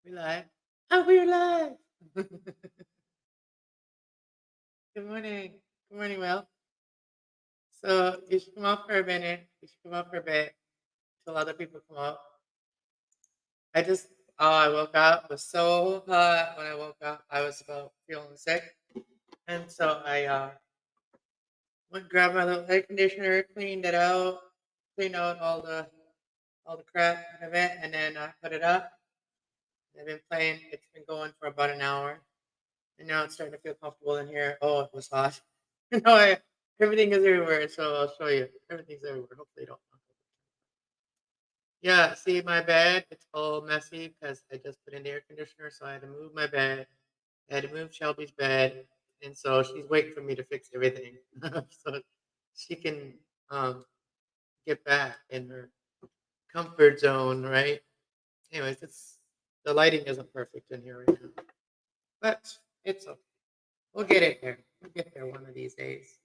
We live. Oh, we're live. Good morning. Good morning, Will. So you should come up for a minute. You should come up for a bit till other people come up. I just, I woke up. It was so hot when I woke up. I was about feeling sick, and so I went grab my little air conditioner, cleaned out all the crap out of it, and then put it up. I've been playing. It's been going for about an hour. And now it's starting to feel comfortable in here. Oh, it was hot. No, everything is everywhere, so I'll show you. Everything's everywhere. Hopefully, you don't. Yeah, see my bed? It's all messy because I just put in the air conditioner, so I had to move my bed. I had to move Shelby's bed, and so she's waiting for me to fix everything, so she can um, get back in her comfort zone, right? Anyways, it's the lighting isn't perfect in here right now, but it's okay. We'll get it there. We'll get there one of these days.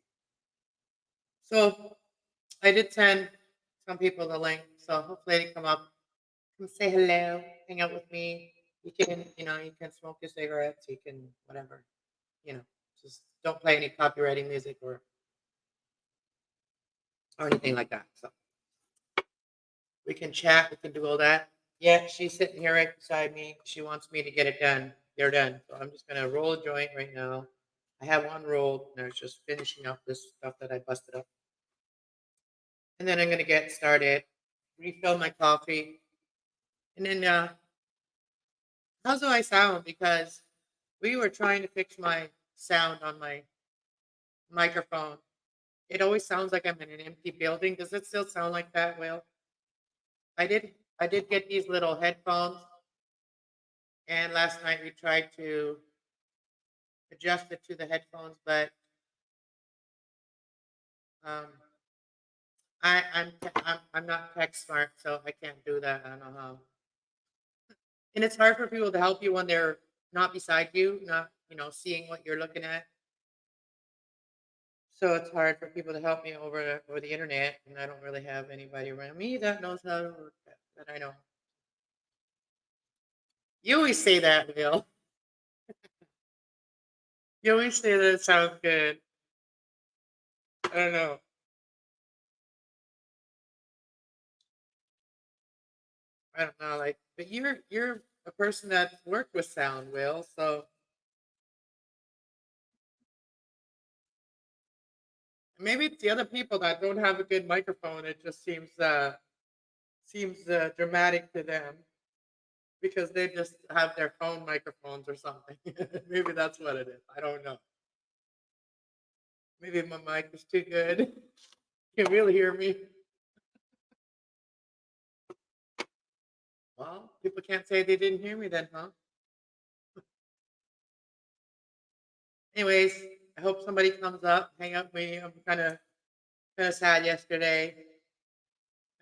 So I did send some people the link, so hopefully they come say hello, hang out with me. You can smoke your cigarettes, you can whatever, you know, just don't play any copywriting music or anything like that. So we can chat, we can do all that. Yeah, she's sitting here right beside me. She wants me to get it done. They're done. So I'm just gonna roll a joint right now. I have one rolled, and I was just finishing up this stuff that I busted up. And then I'm gonna get started, refill my coffee, and then how do I sound? Because we were trying to fix my sound on my microphone. It always sounds like I'm in an empty building. Does it still sound like that, Will? I did get these little headphones, and last night we tried to adjust it to the headphones, but um, I'm not tech smart, so I can't do that. I don't know how. And it's hard for people to help you when they're not beside you, not seeing what you're looking at. So it's hard for people to help me over the internet, and I don't really have anybody around me that knows how to work that I know. You always say that, Will. You always say that it sounds good. I don't know. I don't know, like, but you're a person that's worked with sound, Will. So maybe it's the other people that don't have a good microphone. It just seems dramatic to them because they just have their phone microphones or something. Maybe that's what it is. I don't know. Maybe my mic is too good. You can really hear me. Well, people can't say they didn't hear me then, huh? Anyways, I hope somebody comes up, hang out with me. I'm kind of sad yesterday.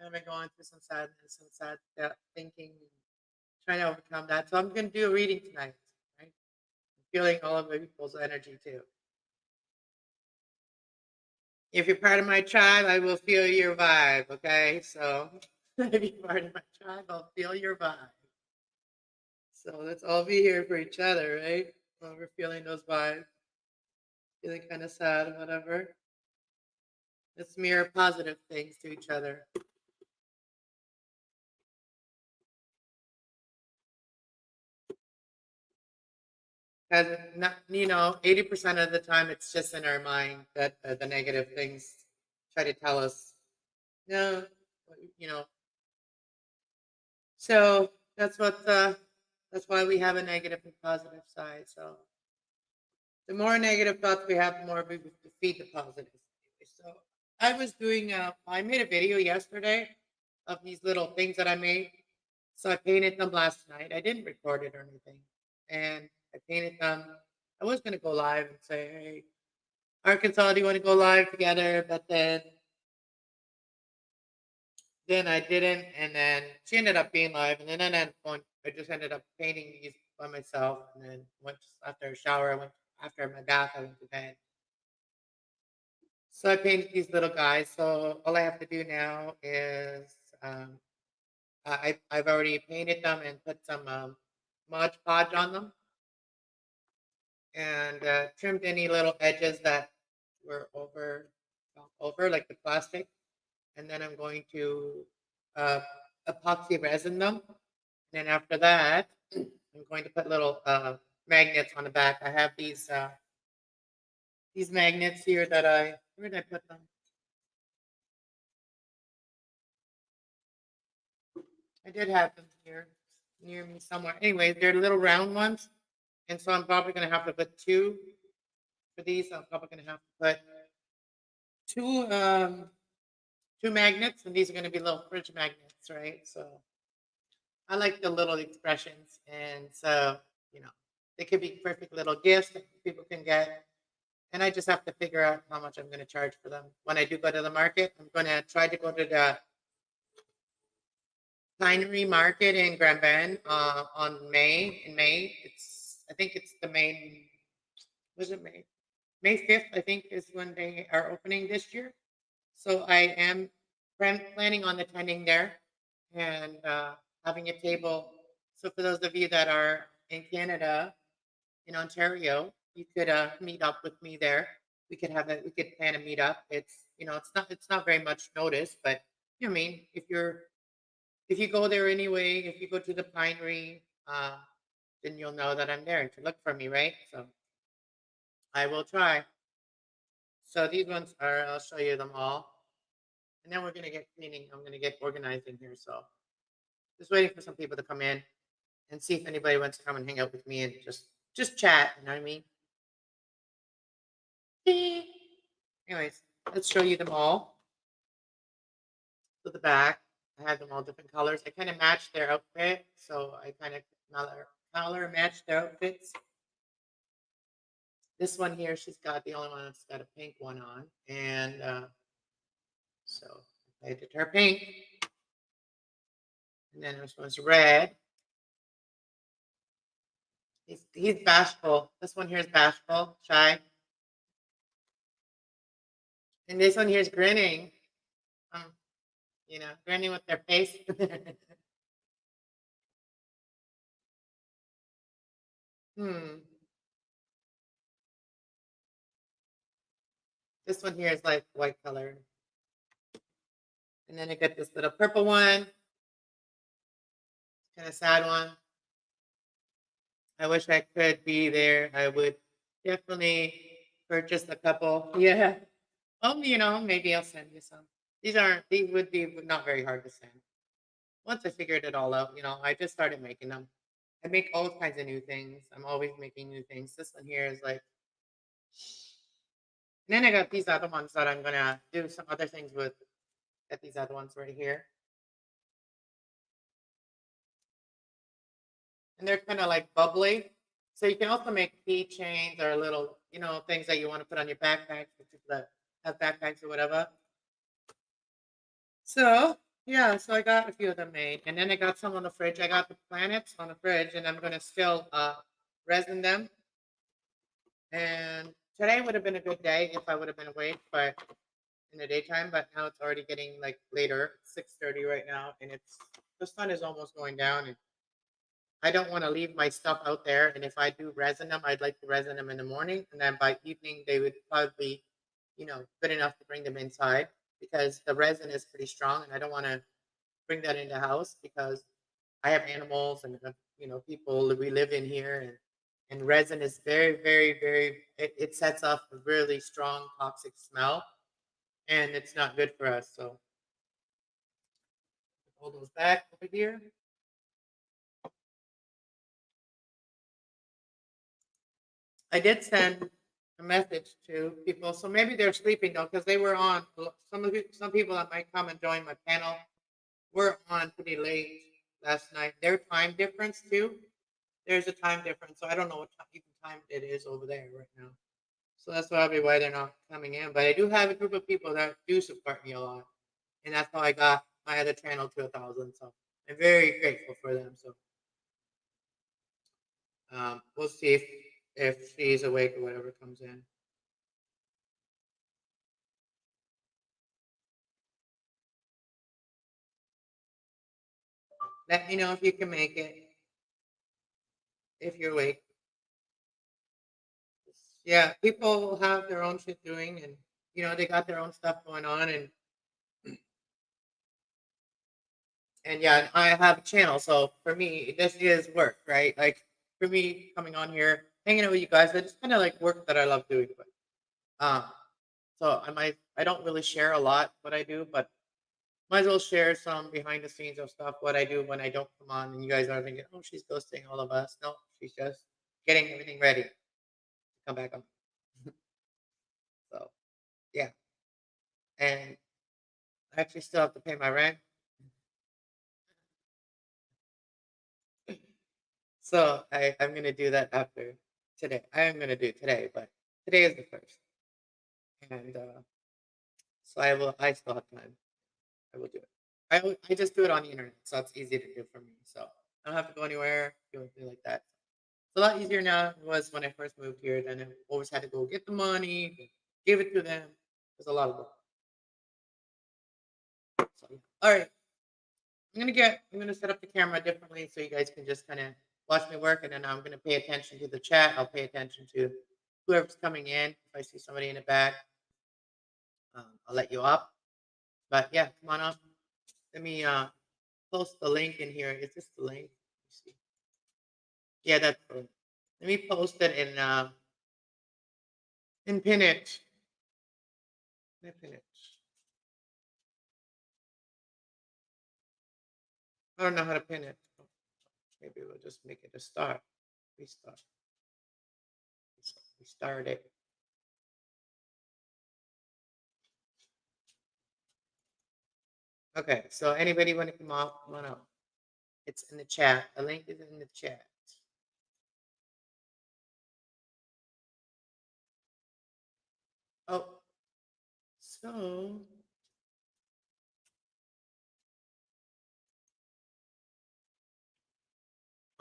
I've been going through some sadness, some sad thinking, trying to overcome that. So I'm going to do a reading tonight. Right? I'm feeling all of the people's energy too. If you're part of my tribe, I will feel your vibe. Okay, so if you're part of my tribe, I'll feel your vibe. So let's all be here for each other, right? While we're feeling those vibes, feeling kind of sad or whatever. Let's mirror positive things to each other. Because not, 80% of the time it's just in our mind that the negative things try to tell us, no, you know. So that's why we have a negative and positive side. So the more negative thoughts we have, the more we defeat the positives. So I made a video yesterday of these little things that I made. So I painted them last night. I didn't record it or anything. And I painted them. I was going to go live and say, hey, Arkansas, do you want to go live together? But then I didn't. And then she ended up being live. And then at that point, I just ended up painting these by myself. And then after a shower, after my bath, I went to bed. So I painted these little guys. So all I have to do now is I've already painted them and put some Mod Podge on them and trimmed any little edges that were over like the plastic. And then I'm going to uh, epoxy resin them. And then after that, I'm going to put little magnets on the back. I have these magnets here that where did I put them? I did have them here near me somewhere. Anyway, they're little round ones. And so I'm probably going to have to put two for these. I'm probably going to have to put two two magnets, and these are going to be little fridge magnets, right? So I like the little expressions, and so they could be perfect little gifts that people can get. And I just have to figure out how much I'm going to charge for them. When I do go to the market, I'm going to try to go to the Pinery Market in Grand Bend on May. In May, I think it's the May. Was it May? May 5th, I think, is when they are opening this year. So I am planning on attending there and having a table. So for those of you that are in Canada, in Ontario, you could meet up with me there. We could plan a meetup. It's not very much notice, but you know what I mean, if you go there anyway, if you go to the Pinery, then you'll know that I'm there to look for me, right? So I will try. So these ones are, I'll show you them all. And then we're going to get cleaning. I'm going to get organized in here. So just waiting for some people to come in and see if anybody wants to come and hang out with me and just chat. You know what I mean? Anyways, let's show you them all. So the back, I have them all different colors. I kind of match their outfit. So I kind of color match their outfits. This one here, she's got the only one that's got a pink one on. And so I did her pink. And then this one's red. He's bashful. This one here is bashful, shy. And this one here is grinning. Grinning with their face. This one here is like white color. And then I got this little purple one. Kind of sad one. I wish I could be there. I would definitely purchase a couple. Yeah. Maybe I'll send you some. These would be not very hard to send. Once I figured it all out, I just started making them. I make all kinds of new things. I'm always making new things. This one here is like, and then I got these other ones that I'm gonna do some other things with. Got these other ones right here. And they're kind of like bubbly. So you can also make keychains or little, things that you want to put on your backpack for people that have backpacks or whatever. So yeah, so I got a few of them made, and then I got some on the fridge. I got the planets on the fridge, and I'm gonna still resin them. And today would have been a good day if I would have been awake, but in the daytime. But now it's already getting like later, 6:30 right now, and the sun is almost going down, and I don't want to leave my stuff out there. And if I do resin them, I'd like to resin them in the morning, and then by evening they would probably be, good enough to bring them inside because the resin is pretty strong, and I don't want to bring that in the house because I have animals and people we live in here, and resin is very, very, very. It sets off a really strong toxic smell, and it's not good for us. So hold those back over here. I did send a message to people, so maybe they're sleeping though, because they were on. Some people that might come and join my panel were on pretty late last night. Their time difference too. There's a time difference, so I don't know what time it is over there right now. So that's probably why they're not coming in. But I do have a group of people that do support me a lot, and that's how I got my other channel to 1,000. So I'm very grateful for them. So we'll see if she's awake or whatever comes in. Let me know if you can make it. if you're awake. Yeah, people have their own shit doing, and they got their own stuff going on, and yeah, I have a channel, so for me, this is work, right? Like for me, coming on here, hanging out with you guys, it's kind of like work that I love doing. But um, so I don't really share a lot what I do, but might as well share some behind the scenes of stuff what I do when I don't come on, and you guys are thinking, oh, she's ghosting all of us. No, she's just getting everything ready to come back on. So yeah, and I actually still have to pay my rent. So I'm gonna do that after today. I am gonna do it today, but today is the first, and so I still have time. I will do it. I just do it on the internet, so it's easy to do for me. So I don't have to go anywhere, do anything like that. It's a lot easier now than it was when I first moved here. Then I always had to go get the money, give it to them. There's a lot of work. So yeah. All right, I'm gonna set up the camera differently so you guys can just kind of watch me work, and then I'm gonna pay attention to the chat. I'll pay attention to whoever's coming in. If I see somebody in the back, I'll let you up. But yeah, come on up. Let me post the link in here. Is this the link? Let's see. Yeah, that's the link. Let me post it and pin it. Let me pin it. I don't know how to pin it. Maybe we'll just make it a star. Restart. Restart it. Okay, so anybody want to come up? Come on up. It's in the chat. The link is in the chat. Oh, so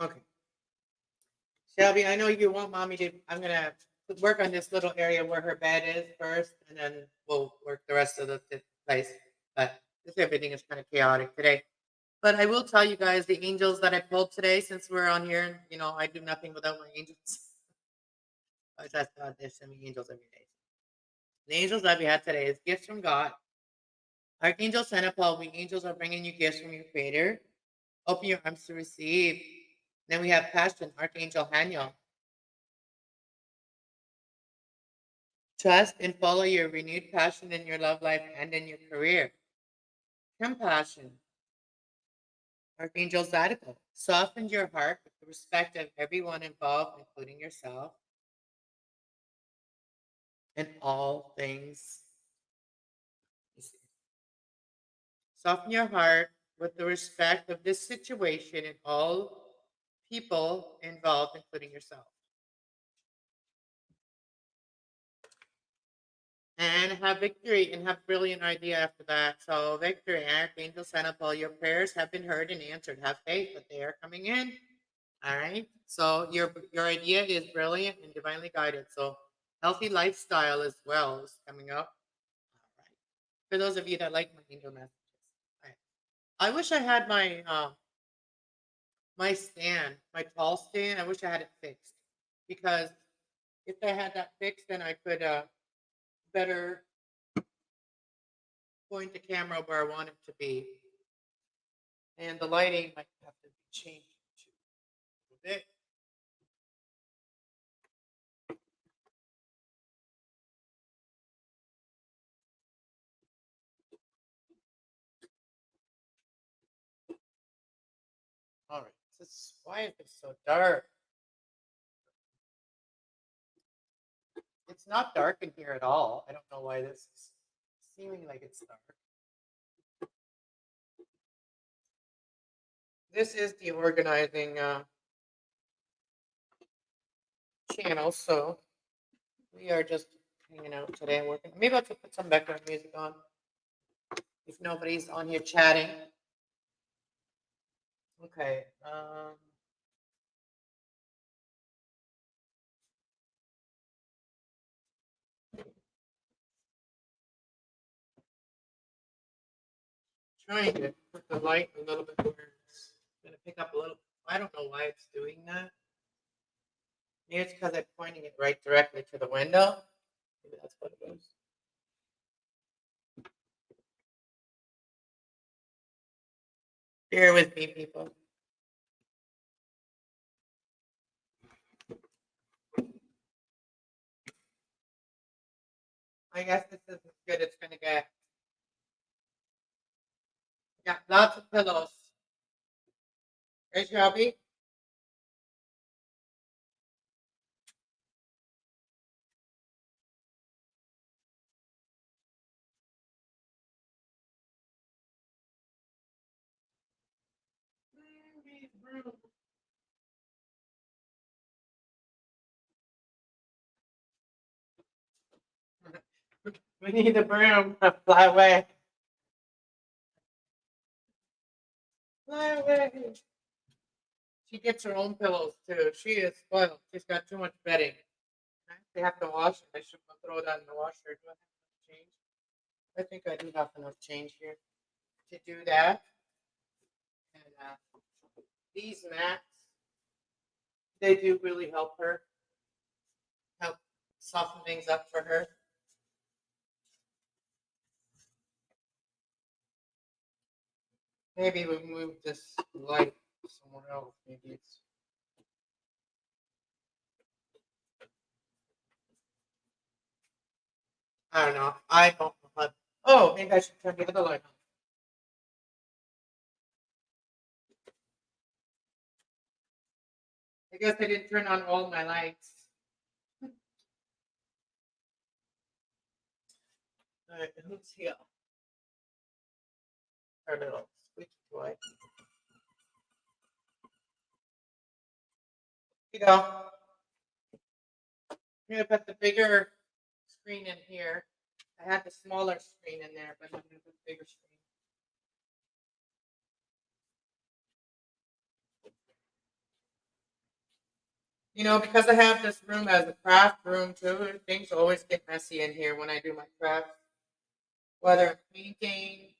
okay. Shelby, I know you want mommy to. I'm gonna work on this little area where her bed is first, and then we'll work the rest of the place. But this everything is kind of chaotic today. But I will tell you guys the angels that I pulled today, since we're on here. I do nothing without my angels. I just ask God to send me angels every day. The angels that we had today is gifts from God. Archangel Santa we angels are bringing you gifts from your Creator. Open your arms to receive. Then we have passion, Archangel Haniel. Trust and follow your renewed passion in your love life and in your career. Compassion, Archangel Zadiko. Soften your heart with the respect of everyone involved, including yourself, and all things. Soften your heart with the respect of this situation and all people involved, including yourself. And have victory and have brilliant idea after that. So victory, Archangel Santa Paul, your prayers have been heard and answered. Have faith that they are coming in. All right. So your idea is brilliant and divinely guided. So healthy lifestyle as well is coming up. All right. For those of you that like my angel messages. All right. I wish I had my stand, my tall stand. I wish I had it fixed, because if I had that fixed, then I could better point the camera where I want it to be, and the lighting might have to be changed a bit. All right. Why is it so dark? It's not dark in here at all. I don't know why this is seeming like it's dark. This is the organizing channel, so we are just hanging out today and working. Maybe I'll put some background music on if nobody's on here chatting. Okay. Trying to put the light a little bit where it's going to pick up a little. I don't know why it's doing that. Maybe it's because I'm pointing it right directly to the window. Maybe that's what it is. Bear with me, people. I guess this is as good as it's gonna get. Got lots of pillows. Right, Shelby? We need a broom to fly away. Fly away. She gets her own pillows too. She is spoiled. She's got too much bedding. They have to wash it. I should throw that in the washer. Do I have enough change? I think I do have enough change here to do that. And these mats, they do really help her, help soften things up for her. Maybe we move this light somewhere else. Maybe it's. I don't know. I don't know how. Oh, maybe I should turn the other light on. I guess I didn't turn on all my lights. All right, who's here? Our little squeaky toy. Here you go. I'm gonna put the bigger screen in here. I had the smaller screen in there, but I'm gonna put the bigger screen. You know, because I have this room as a craft room too, things always get messy in here when I do my craft. Whether I'm painting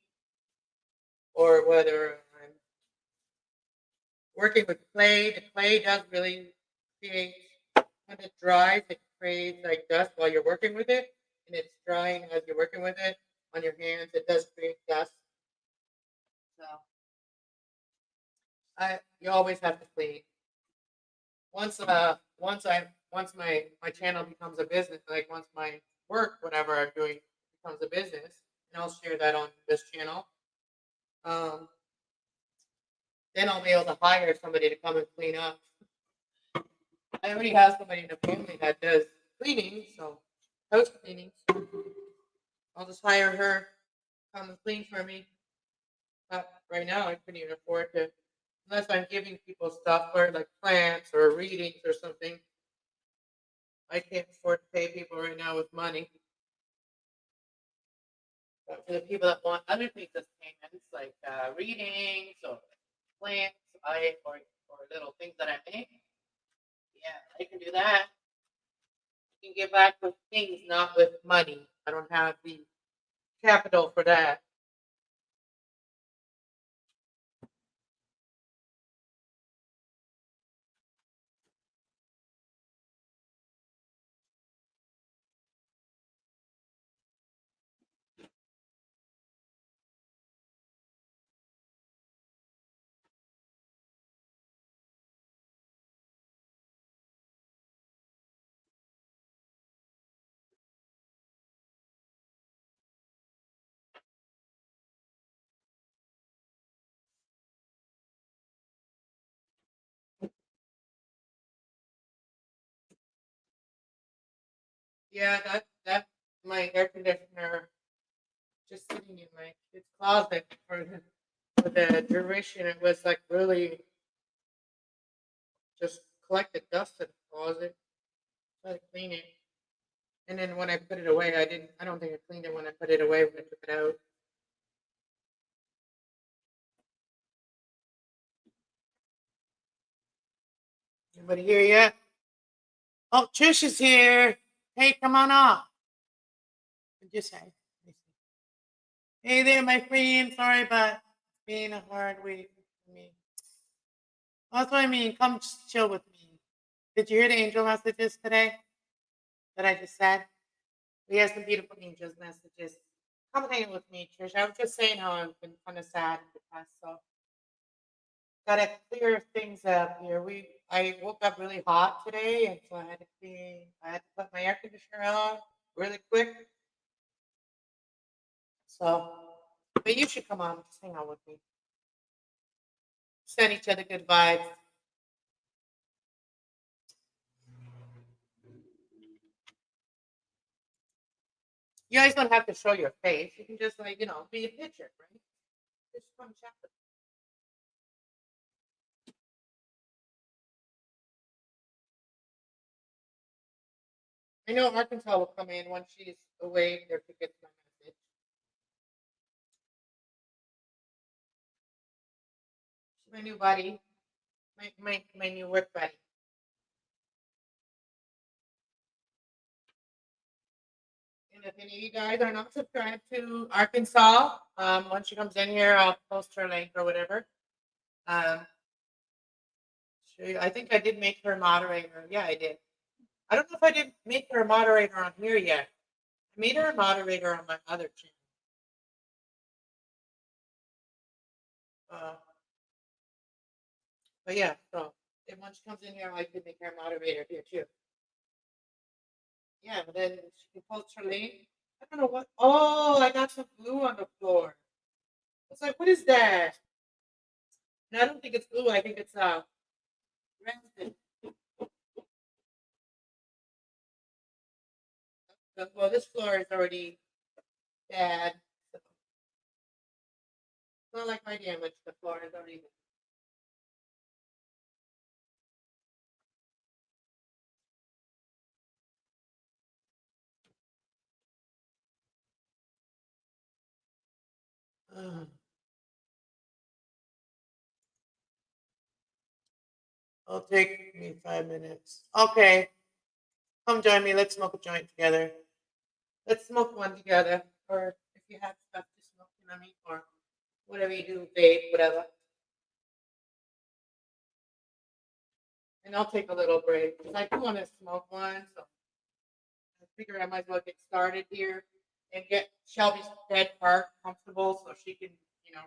or whether I'm working with clay. The clay does really create, when it dries, it creates like dust while you're working with it. And it's drying as you're working with it on your hands. It does create dust. So you always have to clean. Once my channel becomes a business, like once my work, whatever I'm doing becomes a business, and I'll share that on this channel. Then I'll be able to hire somebody to come and clean up. I already have somebody in the family that does cleaning, so house cleaning. So I'll just hire her, come and clean for me. But right now, I couldn't even afford to, unless I'm giving people stuff for like plants or readings or something. I can't afford to pay people right now with money. But for the people that want other things as payments, like readings or plants, or little things that I make, yeah, I can do that. I can give back with things, not with money. I don't have the capital for that. Yeah, that my air conditioner just sitting in my kid's closet for the duration. It was like really just collected dust in the closet. Tried to clean it, and then when I put it away, I didn't. I don't think I cleaned it when I put it away when I took it out. Anybody here yet? Oh, Trish is here. Hey, come on up. What'd you say? Hey there, my friend. Sorry about being a hard week for me. That's what I mean. Come chill with me. Did you hear the angel messages today that I just said? We had some beautiful angels messages. Come hang with me, Trish. I was just saying how I've been kind of sad in the past, so gotta clear things up here. I woke up really hot today, and so I had to put my air conditioner on really quick. So, but you should come on, just hang out with me. Send each other good vibes. You guys don't have to show your face. You can just be a picture, right? Just come chat with me. I know Arkansas will come in once she's away there to get my message. She's my new buddy, my new work buddy. And if any of you guys are not subscribed to Arkansas, once she comes in here, I'll post her link or whatever. I think I did make her moderator. Yeah, I did. I don't know if I did make her a moderator on here yet. I made her a moderator on my other channel. But yeah, so if once she comes in here, I could make her a moderator here too. Yeah, but then she can post her link. I don't know what. Oh, I got some glue on the floor. It's like, what is that? And I don't think it's glue. I think it's resin. Well, this floor is already bad. So it's not like my damage. The floor is already. It'll take me 5 minutes. Okay, come join me. Let's smoke a joint together. Let's smoke one together. Or if you have stuff to smoke, you know what I mean? Or whatever you do, vape, whatever. And I'll take a little break because I do want to smoke one. So I figure I might as well get started here and get Shelby's bed part comfortable so she can,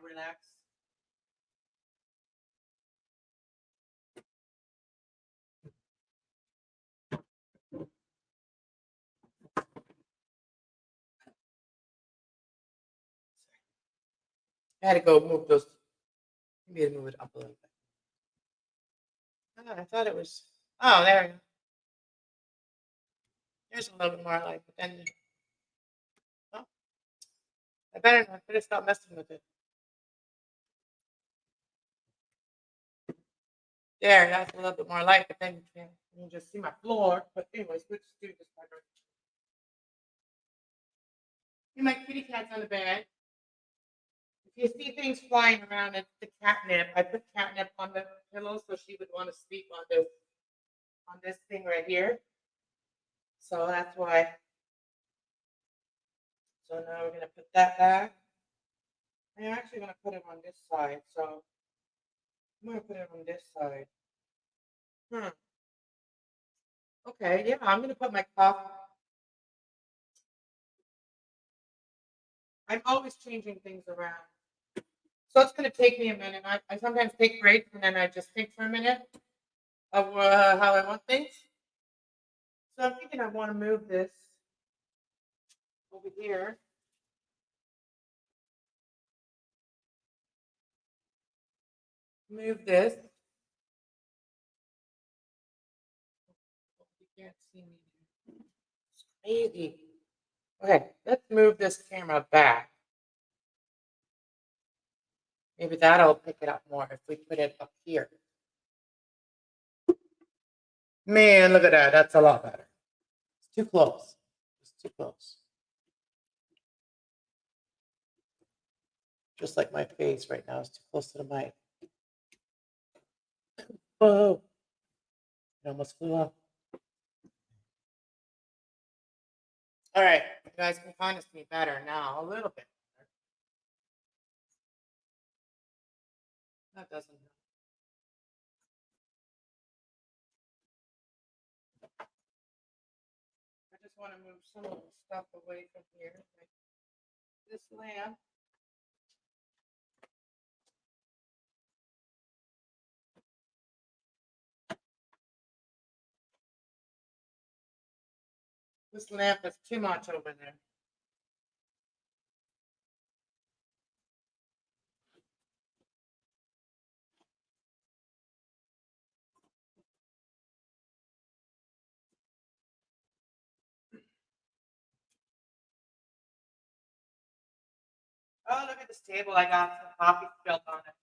relax. I had to go move those. Maybe move it up a little bit. Oh, I thought it was. Oh, there we go. There's a little bit more light, but then. Oh, I better stop messing with it. There, that's a little bit more light, but then you can just see my floor. But anyways, we'll just do this part. My kitty cat's on the bed. If you see things flying around, it's the catnip. I put catnip on the pillow so she would want to sleep on this thing right here. So that's why. So now we're gonna put that back. I'm actually gonna put it on this side. So I'm gonna put it on this side. Okay, yeah, I'm gonna put my coffee. I'm always changing things around. So it's gonna take me a minute. I sometimes take breaks and then I just think for a minute of how I want things. So I'm thinking I want to move this over here. Move this. You can't see me. It's crazy. Okay, let's move this camera back. Maybe that'll pick it up more if we put it up here. Man, look at that. That's a lot better. It's too close. It's too close. Just like my face right now is too close to the mic. Whoa. It almost flew off. All right. You guys can kind of see me better now, a little bit better. That doesn't help. want to move some of the stuff away from here. Like this lamp. This lamp is too much over there. Oh, look at this table. I got some coffee spilled on it.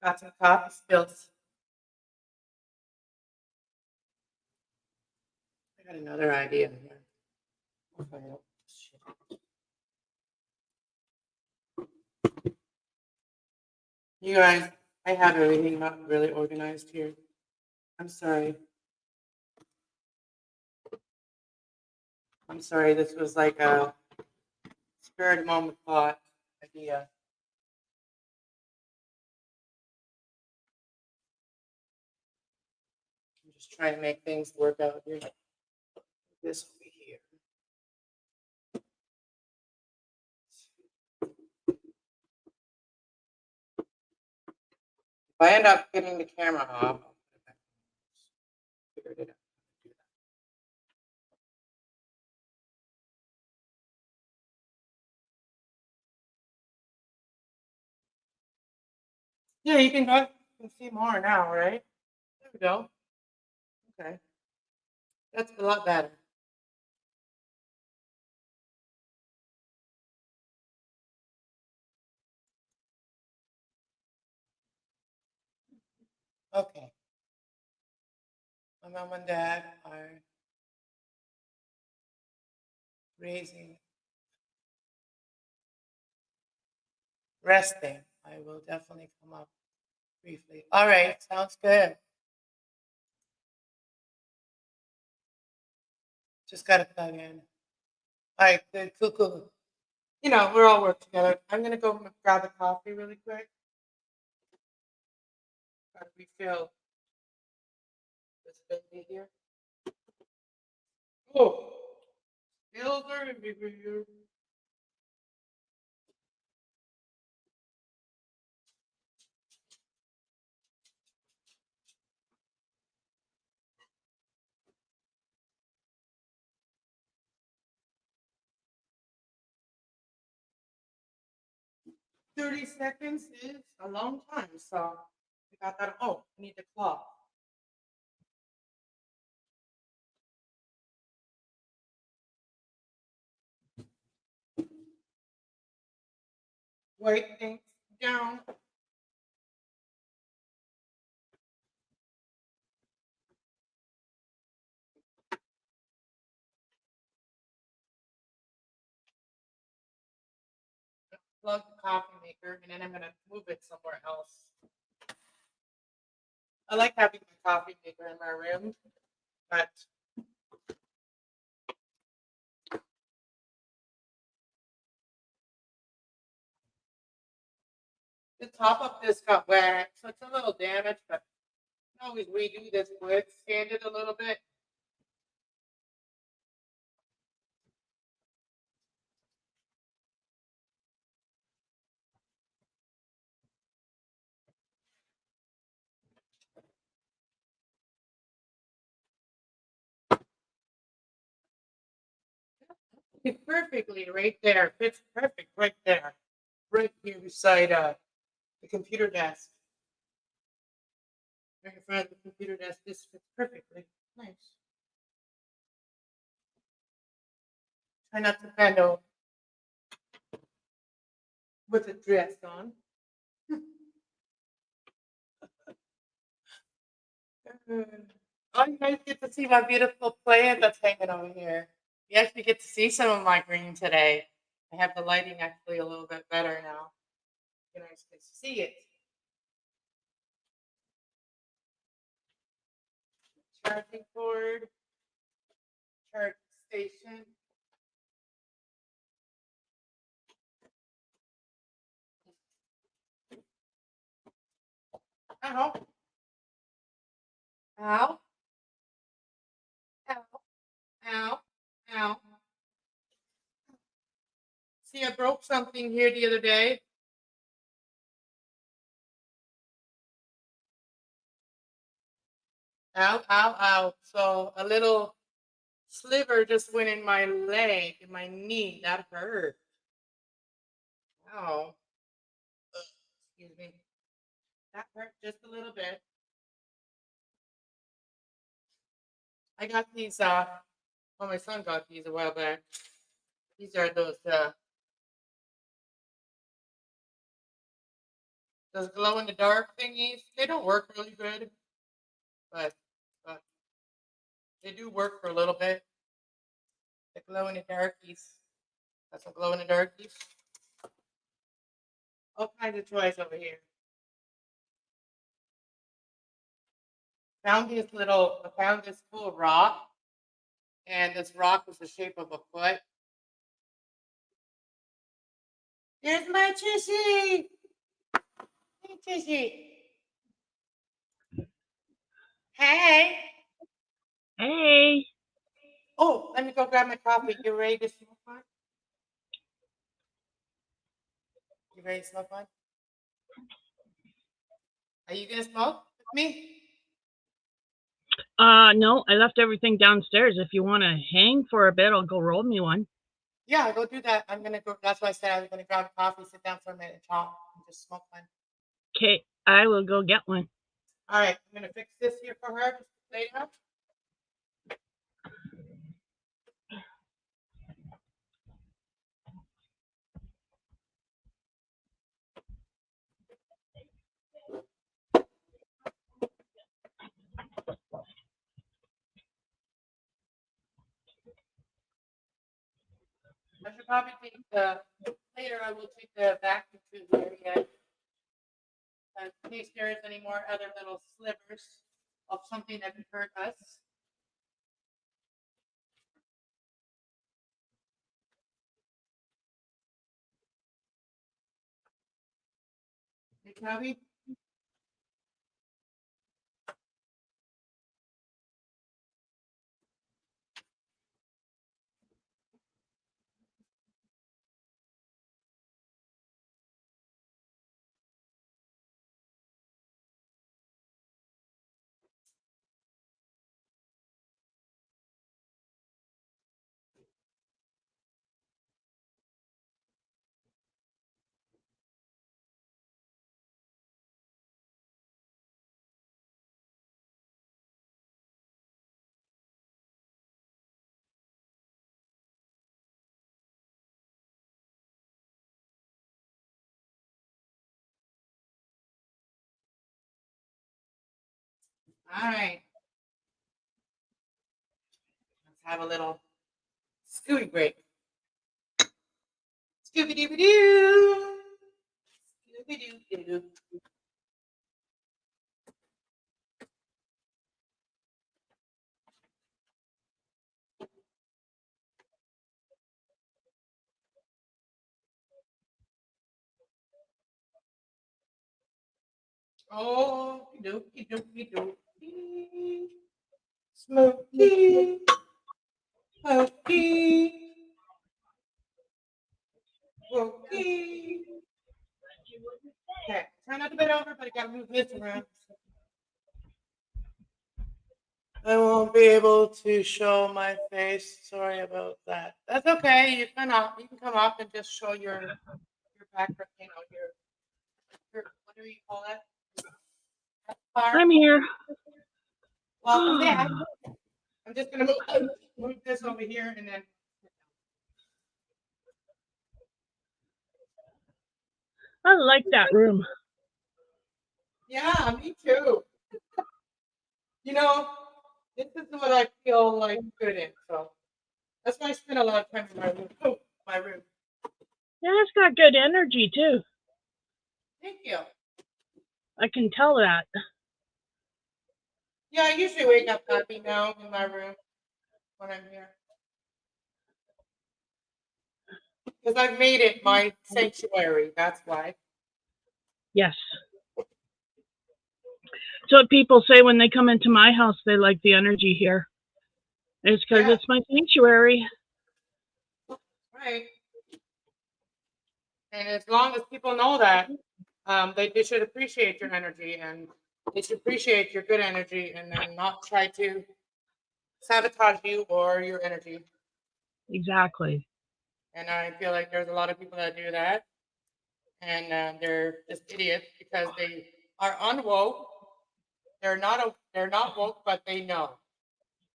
Got some coffee spills. I got another idea here. Okay. You guys, I have everything not really organized here. I'm sorry. I'm sorry. This was like a spirit moment thought idea. I'm just trying to make things work out here. This will be here. If I end up getting the camera off, I'll put it back. Figured it out. Yeah, you can go. You can see more now, right? There we go. Okay, that's a lot better. Okay. My mom and dad are raising, resting. I will definitely come up briefly. All right, sounds good. Just got to plug in. All right, good, cool, cool. You know, we're all work together. I'm gonna go grab a coffee really quick. Got to refill this baby here. Oh, skills are everywhere. 30 seconds is a long time, so we got that. Oh, I need the cloth. Wait things down. Plug the coffee maker, and then I'm gonna move it somewhere else. I like having my coffee maker in my room, but the top of this got wet, so it's a little damaged, but I can always redo this wood, sand it a little bit. It's perfectly right there. Fits perfect right there. Right here beside the computer desk. Right in front of the computer desk. This fits perfectly. Nice. Try not to bend over with a dress on. Oh, you guys get to see my beautiful plant that's hanging over here. You actually get to see some of my green today. I have the lighting actually a little bit better now. You guys can see it. Charging cord, charging station. Ow. Ow. Ow. Ow. Ow. See, I broke something here the other day. Ow, ow, ow. So a little sliver just went in my leg, in my knee. That hurt. Ow. Excuse me. That hurt just a little bit. I got these, well, my son got these a while back. These are those glow in the dark thingies. They don't work really good, but they do work for a little bit. The glow in the darkies. Got some glow in the darkies. All kinds of toys over here. I found this cool rock, and this rock was the shape of a foot. There's my Tushy! Hey, Tushy! Hey! Hey. Oh, let me go grab my coffee. You ready to smoke one? You ready to smoke one? Are you gonna smoke with me? No, I left everything downstairs. If you want to hang for a bit, I'll go roll me one. Yeah, go do that. I'm gonna go. That's why I said I was gonna grab a coffee, sit down for a minute, and talk, and just smoke one. Okay, I will go get one. All right, I'm gonna fix this here for her. Just lay down. I should probably take later. I will take the vacuum to the area in case there is any more other little slivers of something that could hurt us. Hey, Cubby. All right. Let's have a little Scooby break. Scooby Dooby Doo. Scooby Doo Doo. Oh, dookie dookie dookie. Smokey. Smokey. Smokey. Okay, try not to bend over, but I gotta move this around. I won't be able to show my face. Sorry about that. That's okay. You can come up and just show your background. You know your what do you call that? I'm here. Welcome back. I'm just gonna move this over here and then. I like that room. Yeah, me too. You know, this is what I feel like good in. So that's why I spend a lot of time in my room. Oh, my room. Yeah, it's got good energy too. Thank you. I can tell that. Yeah, I usually wake up happy now in my room when I'm here. Because I've made it my sanctuary. That's why. Yes. So what people say when they come into my house, they like the energy here. It's because Yeah, it's my sanctuary. right. And as long as people know that, they should appreciate your energy and they should appreciate your good energy and then not try to sabotage you or your energy. Exactly. And I feel like there's a lot of people that do that, and they're just idiots because they are unwoke. They're not woke, but they know.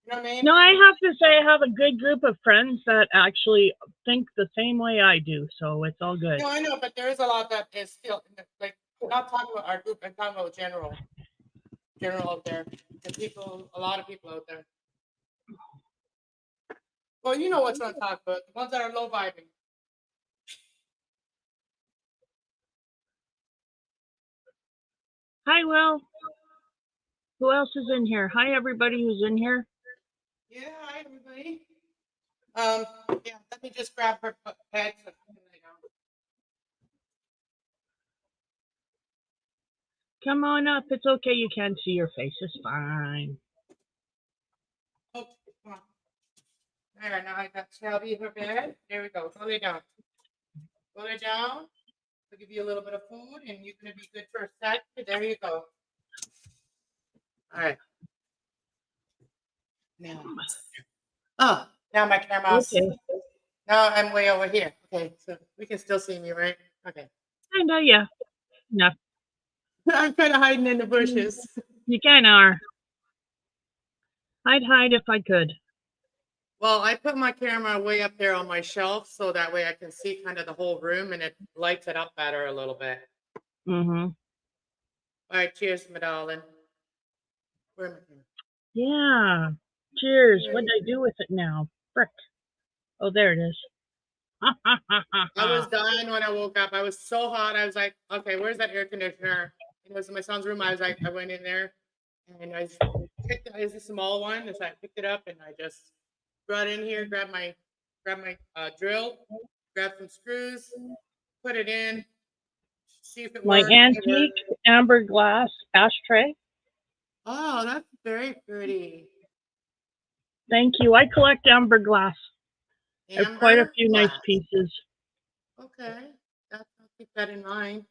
You know what I mean? No, I have to say I have a good group of friends that actually think the same way I do, so it's all good. No, I know, but there is a lot that is still like. I'm not talking about our group. I'm talking about general out there. The people, a lot of people out there. Well, you know what I'm talking about. The ones that are low vibing. Hi, Will. Who else is in here? Hi, everybody who's in here. Yeah, hi everybody. Yeah. Let me just grab her pets. Come on up. It's okay. You can't see your face. It's fine. Oh, come on. There, now I got Shelby her bed. There we go. Go lay down. Go lay down. I'll give you a little bit of food and you're going to be good for a sec. There you go. All right. Now, oh, now my camera's. Okay. Now I'm way over here. Okay, so we can still see me, right? Okay. Kinda, yeah. Enough. I'm kind of hiding in the bushes. You kinda are. I'd hide if I could. Well, I put my camera way up there on my shelf so that way I can see kind of the whole room and it lights it up better a little bit. Mm-hmm. All right, cheers, my darling. Where am I? Yeah. Cheers. What did I do with it now? Frick. Oh, there it is. I was dying when I woke up. I was so hot. I was like, okay, where's that air conditioner? It was in my son's room. I was like, I went in there and I just picked it. It's a small one. So I picked it up and I just brought in here, grabbed my drill, grabbed some screws, put it in, see if it My worked. It antique worked. amber glass ashtray. Oh, that's very pretty. Thank you. I collect amber glass. I have quite a Amber few nice glass. pieces. Okay, I'll keep that in mind.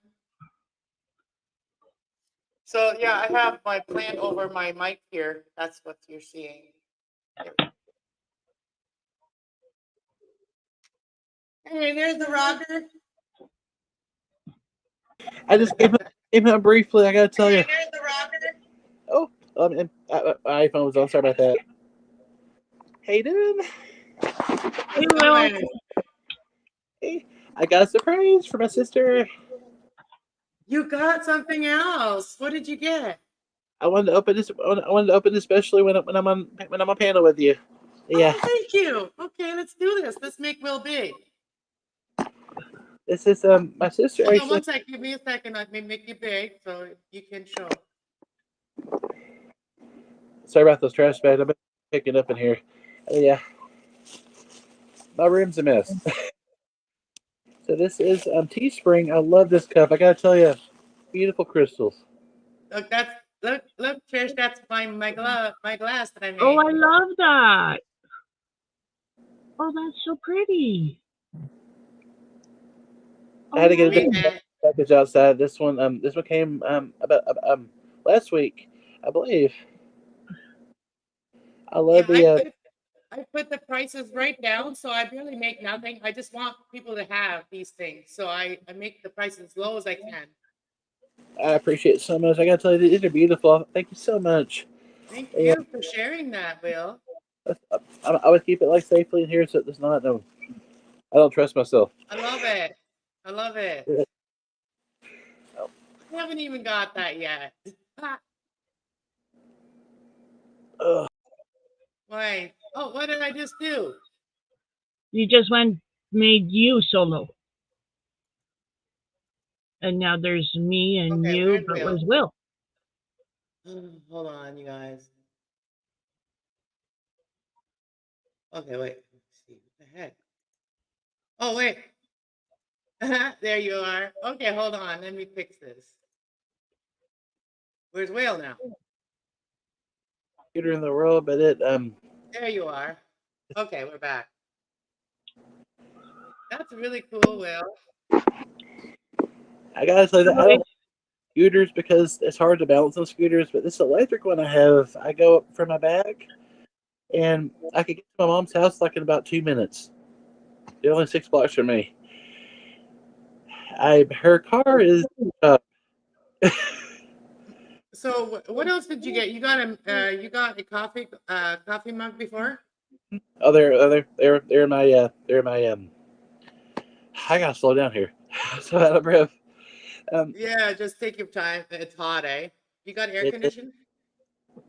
So yeah, I have my plant over my mic here. That's what you're seeing. Hey, there's the rocker. I just came out briefly. I gotta tell you. There's the rocker. Oh, my iPhone was on. Sorry about that. Hey, dude. Hey, Will. Hey, I got a surprise for my sister. You got something else. What did you get? I wanted to open this. I wanted to open this especially when I'm on panel with you. Yeah, Oh, thank you. Okay, let's do this. Let's make Will big. this is my sister Hold on actually. one sec. Give me a second. Let me make you big so you can show. Sorry about those trash bags. I've been picking up in here. Yeah, my room's a mess. So this is Teespring. I love this cup. I gotta tell you, beautiful crystals. Look, look, Trish. That's my glass that I made. Oh, I love that. Oh, that's so pretty. I had to get Made a that. package outside. This one came about last week, I believe. I love Yeah, the I put the prices right down, so I really make nothing. I just want people to have these things, so I make the prices as low as I can. I appreciate it so much. I gotta tell you, these are beautiful. Thank you so much. Thank Yeah, you for sharing that, Will. I would keep it like safely in here, so it's not. No, I don't trust myself. I love it. I love it. Yeah. I haven't even got that yet. Ugh. Why? Oh, what did I just do? You just made you solo. And now there's me and Okay, you, where's but Will? where's Will? Hold on, you guys. Okay, wait. Let's see. What the heck? Oh, wait. There you are. Okay, hold on. Let me fix this. Where's Will now? Computer in the world, but it There you are. Okay, we're back. That's really cool, Will. I gotta say that I Okay. don't like scooters because it's hard to balance on scooters, but this electric one I have, I go up from my back and I could get to my mom's house like in about 2 minutes. They're only 6 blocks from me. Her car is So what else did you get? You got a coffee mug before? they're my I gotta slow down here. So out of breath. Yeah, just take your time. It's hot, eh? You got air It, conditioning?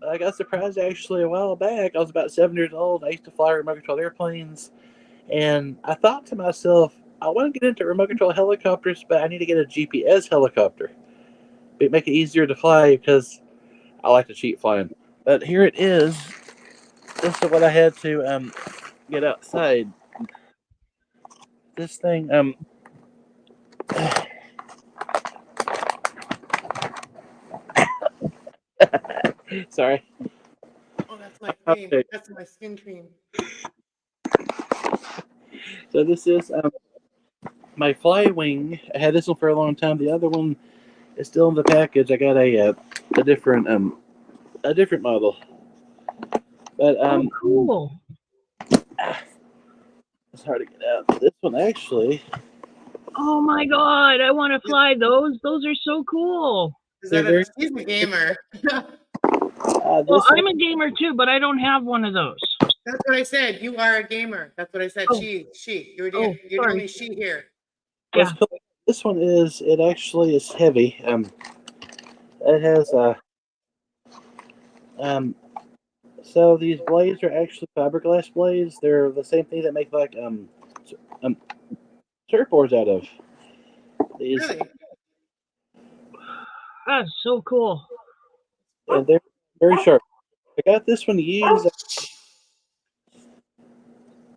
I got surprised actually a while back. I was about 7 years old. I used to fly remote control airplanes, and I thought to myself, I want to get into remote control helicopters, but I need to get a GPS helicopter. It'd make it easier to fly because I like to cheat flying. But here it is. This is what I had to get outside. This thing sorry. Oh, that's my cream. Okay. That's my skin cream. So this is my Flywing. I had this one for a long time. The other one is still in the package. I got a different model. But Oh, cool. it's hard to get out. This one actually. Oh my God, I want to fly those. Those are so cool. Is They're that very. she's a gamer? Well, This I'm a gamer too, but I don't have one of those. That's what I said. You are a gamer. That's what I said. Oh. She. You're Oh, the sorry. only she here. what's cool. This one is it actually is heavy. It has so these blades are actually fiberglass blades. They're the same thing that make like surfboards out of. These Really? That's so cool. and they're very sharp. I got this one used.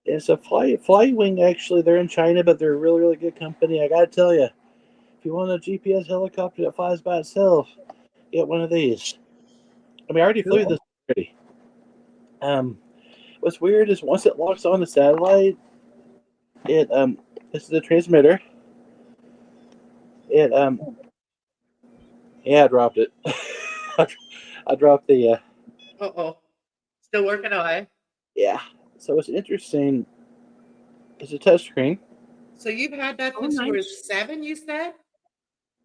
It's a Flywing actually. They're in China, but they're a really really good company. I gotta tell you, if you want a GPS helicopter that flies by itself, get one of these. I mean, I already flew this already. What's weird is once it locks on the satellite, it this is the transmitter. It yeah, I dropped it. I dropped the Uh-oh. Still working away. yeah. So what's interesting is a touchscreen. So you've had that Oh, since you were nice. 7, you said?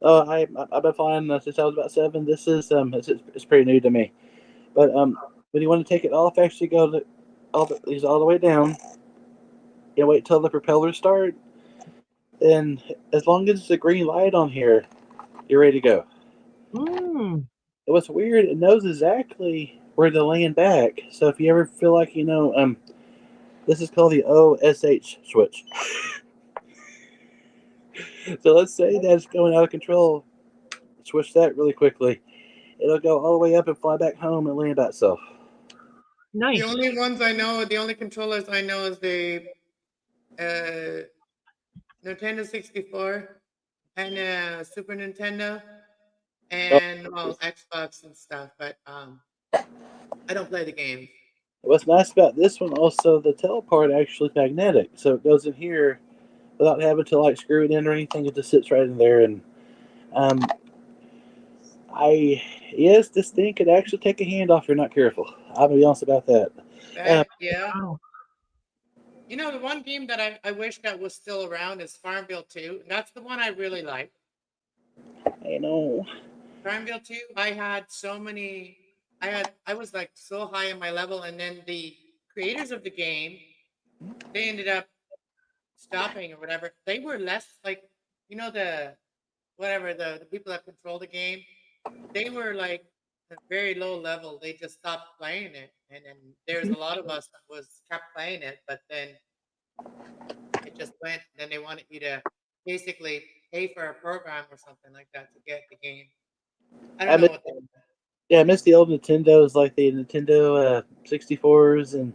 Oh, I've been flying since I was about 7. This is it's pretty new to me. But when you want to take it off, actually go to all the way down. You wait till the propellers start. Then as long as there's a green light on here, you're ready to go. Mm. It was weird. It knows exactly where to land back. So if you ever feel like this is called the OSH switch. So let's say that's going out of control. Switch that really quickly. It'll go all the way up and fly back home and land by itself. Nice. The only ones I know, the only controllers I know is the Nintendo 64 and Super Nintendo and Xbox and stuff, but I don't play the game. What's nice about this one also, the tail part actually is magnetic, so it goes in here without having to like screw it in or anything. It just sits right in there, and yes, this thing could actually take a hand off if you're not careful. I'm gonna be honest about that. Yeah. Wow. You know, the one game that I wish that was still around is Farmville 2. That's the one I really like. You know, Farmville 2, I had so many, I was like so high in my level, and then the creators of the game, they ended up stopping or whatever. They were less like, you know, the people that control the game, they were like a very low level. They just stopped playing it, and then there's a lot of us that was kept playing it, but then it just went. Then they wanted you to basically pay for a program or something like that to get the game. I don't know what they. Yeah, I miss the old Nintendos, like the Nintendo 64s, and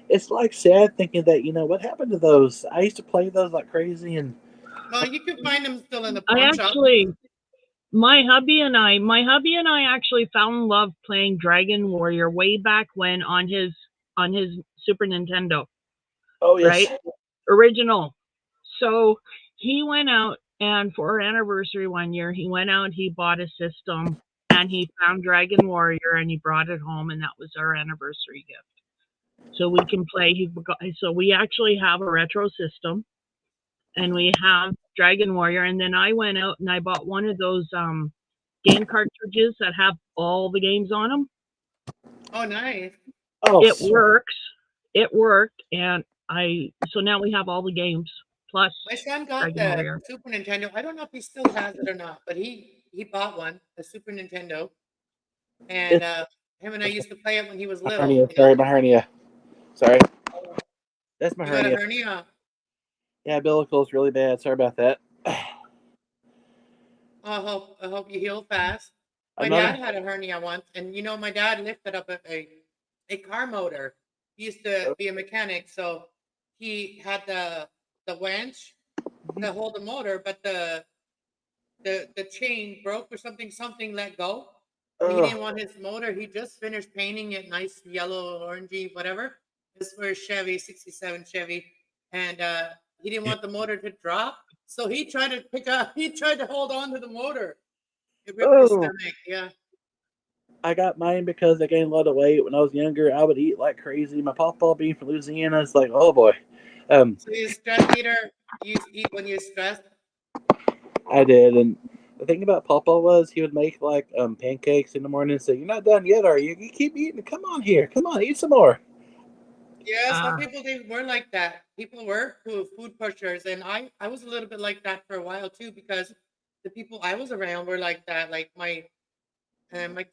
it's like sad thinking that what happened to those. I used to play those like crazy, and Well, you can find them still in the pawn shop. My hubby and I actually fell in love playing Dragon Warrior way back when on his on his Super Nintendo, Oh yes. right? Original. So he went out, and for our anniversary one year, he went out, he bought a system, and he found Dragon Warrior, and he brought it home, and that was our anniversary gift. So we can play. So we actually have a retro system, and we have Dragon Warrior. And then I went out and I bought one of those game cartridges that have all the games on them. Oh, nice. Oh, It works. It worked, and so now we have all the games plus My son got Dragon the Warrior. Super Nintendo. I don't know if he still has it or not, but he bought one, a Super Nintendo, and him and I used to play it when he was my little. hernia. Sorry, my hernia. Sorry. That's my You got a hernia. hernia. Yeah, umbilical is really bad. Sorry about that. I hope you heal fast. My I'm not dad had a hernia once, and you know, my dad lifted up a car motor. He used to be a mechanic, so he had the winch to hold the motor, but the chain broke or something let go. And he didn't want his motor. He just finished painting it nice yellow, orangey, whatever. This was Chevy, 67 Chevy. And he didn't want the motor to drop. So he tried to hold on to the motor. It ripped his Oh, stomach. Yeah. I got mine because I gained a lot of weight when I was younger. I would eat like crazy. My papa being from Louisiana is like, oh boy. So you stress eater, you eat when you're stressed. I did, and the thing about papa was he would make like pancakes in the morning and say, "You're not done yet, are you? You keep eating. Come on here. Come on, eat some more." Yeah, some Uh, people they were like that. People were food pushers, and I was a little bit like that for a while too because the people I was around were like that. Like my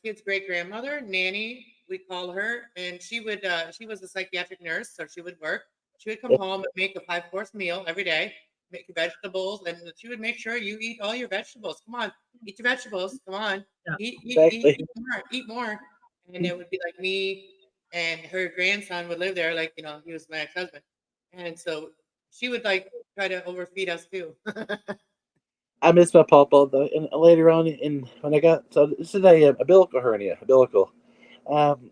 kid's great grandmother, Nanny, we call her, and she was a psychiatric nurse, so she would work. She would come home and make a 5 course meal every day, make vegetables, and she would make sure you eat all your vegetables. Come on, eat your vegetables. Come on, yeah. Exactly. eat more. And it would be like me and her grandson would live there, like he was my ex-husband, and so she would like try to overfeed us too. I miss my papa though, and later on, in when I got so this is a umbilical hernia, umbilical. Um,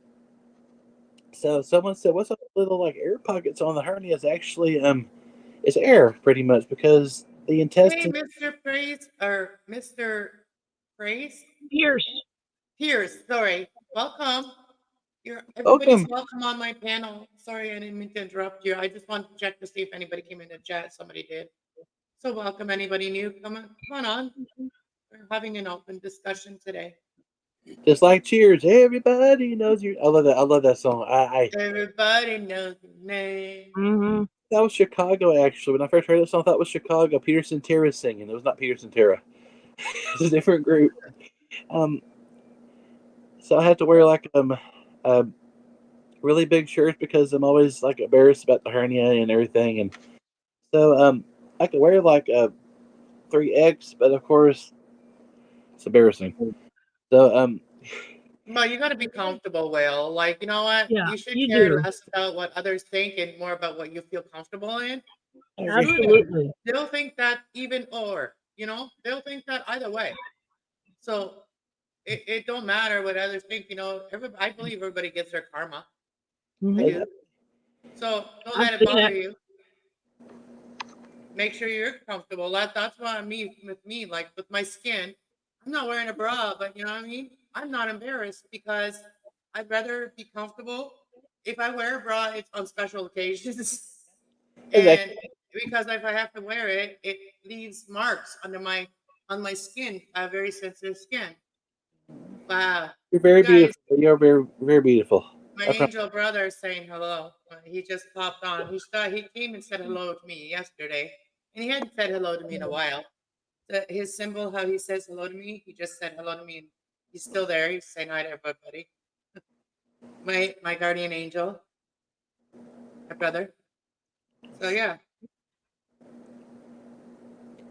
so someone said, "What's up, little like air pockets on the hernia?" Is actually it's air pretty much because the Hey, intestine. Mr. Praise or Mr. Praise. Pierce. Pierce, sorry. Welcome. Everybody's Welcome. welcome on my panel. Sorry, I didn't mean to interrupt you. I just wanted to check to see if anybody came in the chat. Somebody did. So welcome anybody new. Come on. We're having an open discussion today. Just like Cheers, everybody knows you. I love that. I love that song. Everybody knows the name. Mm-hmm. That was Chicago actually. When I first heard that song, I thought it was Chicago. Peterson Terra singing. It was not Peterson Terra. It's a different group. Um, so I had to wear like really big shirts because I'm always like embarrassed about the hernia and everything, and so I could wear like a 3X, but of course it's embarrassing. So Well, you got to be comfortable, Will. Like, you know what? Yeah, You should you care do. less about what others think and more about what you feel comfortable in. I agree. Do that. Absolutely. They'll think that either or, they'll think that either way. So it don't matter what others think, I believe everybody gets their karma. I Mm-hmm. do. So don't I've let it seen bother it. you. Make sure you're comfortable. That's why with me, like with my skin, I'm not wearing a bra, but you know what I mean? I'm not embarrassed because I'd rather be comfortable. If I wear a bra, it's on special occasions. And Exactly. because if I have to wear it, it leaves marks on my skin. I have very sensitive skin. Wow. You're You very guys, beautiful. You're very very beautiful. my I promise. angel brother is saying hello. He just popped on. He came and said hello to me yesterday, and he hadn't said hello to me in a while. His symbol, how he says hello to me, he just said hello to me, and he's still there. He's saying hi to everybody. My guardian angel, my brother. So yeah,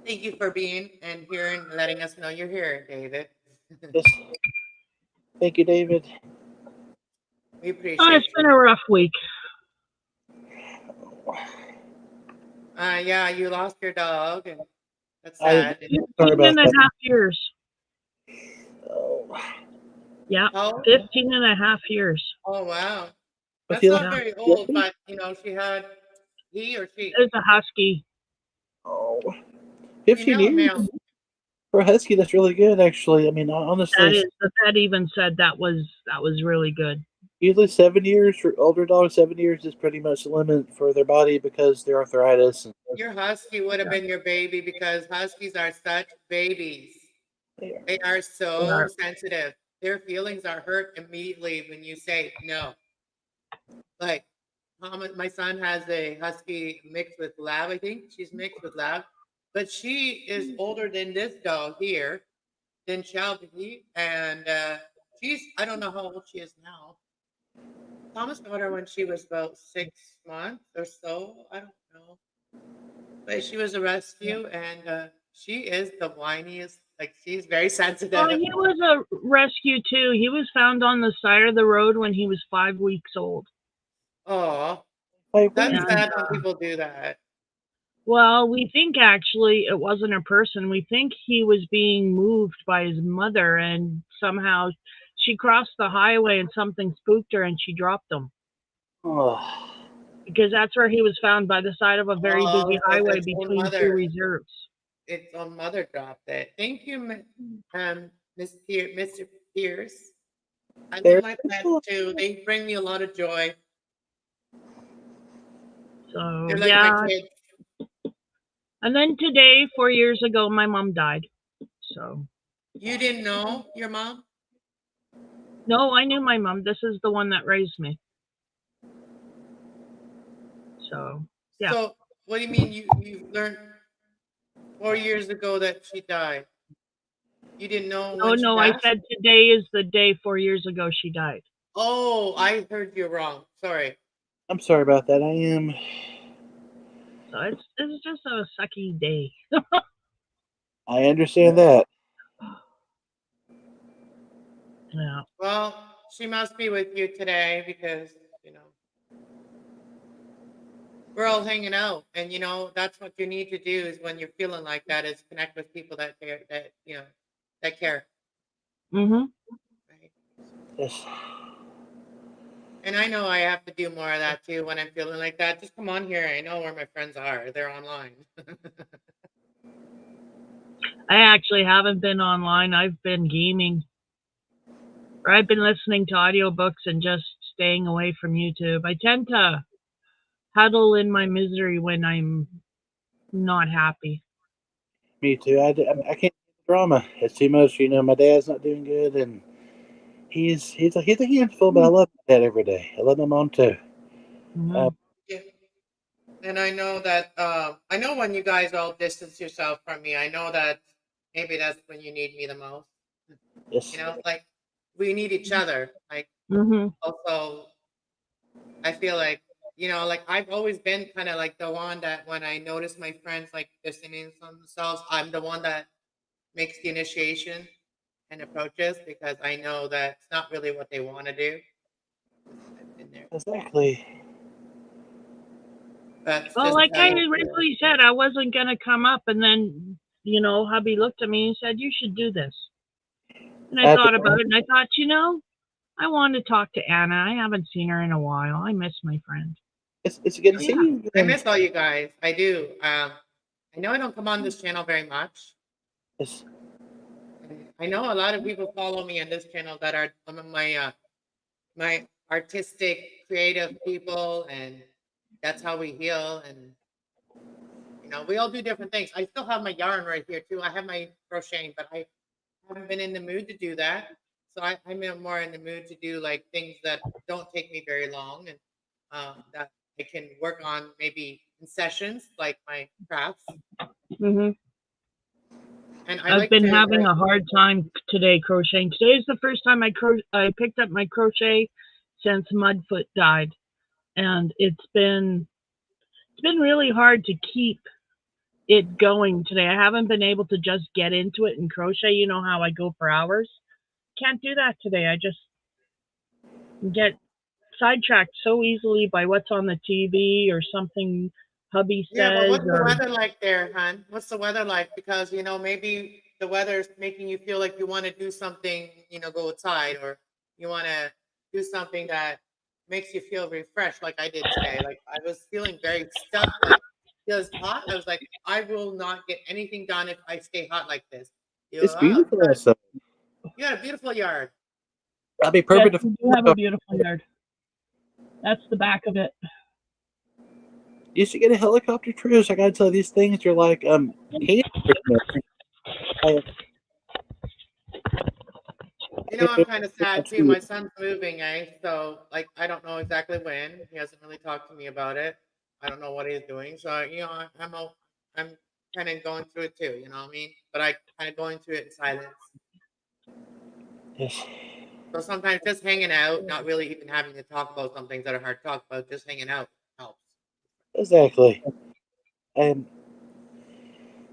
thank you for being and here and letting us know you're here, David. Yes. Thank you, David. We Oh, appreciate it's you. been a rough week. Yeah, you lost your dog, and that's I sad. sorry 15 about and a that. half years. Oh, Yeah, Oh, 15 and a half years. oh wow. But That's he not like, very old, but she had he or she. It's a husky. oh, You 15 know, years male. for a husky. That's really good, actually. I mean, honestly, That is the vet even said that was really good. usually 7 years for older dogs. 7 years is pretty much the limit for their body because their arthritis and Your husky would have been your baby because huskies are such babies. they They are They so are. sensitive. Their feelings are hurt immediately when you say no. Like, my son has a husky mixed with lab, I think. She's mixed with lab. But she is older than this dog here, than Shelby. And I don't know how old she is now. Thomas got her when she was about 6 months or so. I don't know. But she was a rescue, and she is the whiniest. Like, she's very Well, sensitive. he was a rescue too. He was found on the side of the road when he was 5 weeks old. Oh, like, what that's do you And sad when people do that. well, we think actually it wasn't a person. We think he was being moved by his mother, and somehow she crossed the highway and something spooked her and she dropped him. oh, Because that's where he was found, by the side of a very busy Oh, so highway its own between two mother. reserves. Its own mother dropped it. Thank you, Mr. Pierce. I love there? my pets too. They bring me a lot of joy. So They're like my yeah. kids. And then today, 4 years ago, my mom died. So You didn't know your mom? no, I knew my mom. This is the one that raised me. So yeah. So what do you mean you learned 4 years ago that she died? You didn't know Oh when she no, I passed? said today is the day 4 years ago she died. Oh, I heard you wrong. Sorry. I'm sorry about that. I am. So it's just a sucky day. I understand that. Yeah. Well, she must be with you today because, you know, we're all hanging out. And, that's what you need to do is when you're feeling like that is connect with people that care, that care. Mhm. Right? Yes. And I know I have to do more of that too when I'm feeling like that. Just come on here. I know where my friends are. They're online. I actually haven't been online. I've been gaming. Or I've been listening to audiobooks and just staying away from YouTube. I tend to huddle in my misery when I'm not happy. Me too. I can't do the drama. It's too much. My dad's not doing good, and he's a handful. But I love my dad every day. I love my mom too. Uh, Mhm. Yeah. And I know that I know when you guys all distance yourself from me, I know that maybe that's when you need me the most. yes. Like we need each other. Like Mhm. also I feel like, like I've always been kind of like the one that when I notice my friends like distancing themselves, I'm the one that makes the initiation and approaches because I know that it's not really what they want to do. 'Cause I've been there. Exactly. That's Well, just like how I I feel. originally said, I wasn't gonna come up, and then hubby looked at me and said, "You should do this." And I I have to, thought about it, and I thought, I want to talk to Anna. I haven't seen her in a while. I miss my friend. it's good to So see yeah. you I again. miss all you guys. I do. I know I don't come on this channel very much. Yes. And I know a lot of people follow me on this channel that are some of my artistic, creative people, and that's how we heal. And we all do different things. I still have my yarn right here too. I have my crocheting, but I haven't been in the mood to do that. So I'm more in the mood to do like things that don't take me very long and that I can work on maybe in sessions, like my crafts. Hmm. And I I've like been to having write. a hard time today crocheting. Today is the first time I picked up my crochet since Mudfoot died, and it's been really hard to keep it going today. I haven't been able to just get into it and crochet. You know how I go for hours. Can't do that today. I just get sidetracked so easily by what's on the TV or something hubby Yeah, but says what's the or weather like there, hon? What's the weather like? Because, maybe the weather's making you feel like you want to do something, go outside, or you want to do something that makes you feel refreshed, like I did today. Like I was feeling very stuck, like it was hot. I was like, I will not get anything done if I stay hot like this. You It's know, oh, beautiful good. outside. You got a beautiful yard. I'd be Yes, perfect we if do have a beautiful yard. That's the back of it. you should get a helicopter, Trish. I gotta tell you, these things are like hand You know, I'm kind of sad too. My son's moving, so like I don't know exactly when. He hasn't really talked to me about it. I don't know what he's doing. So you know, I'm kind of going through it too. You know what I mean? But I kind of going through it in silence. Yes. So sometimes just hanging out, not really even having to talk about some things that are hard to talk about, just hanging out helps. Exactly. And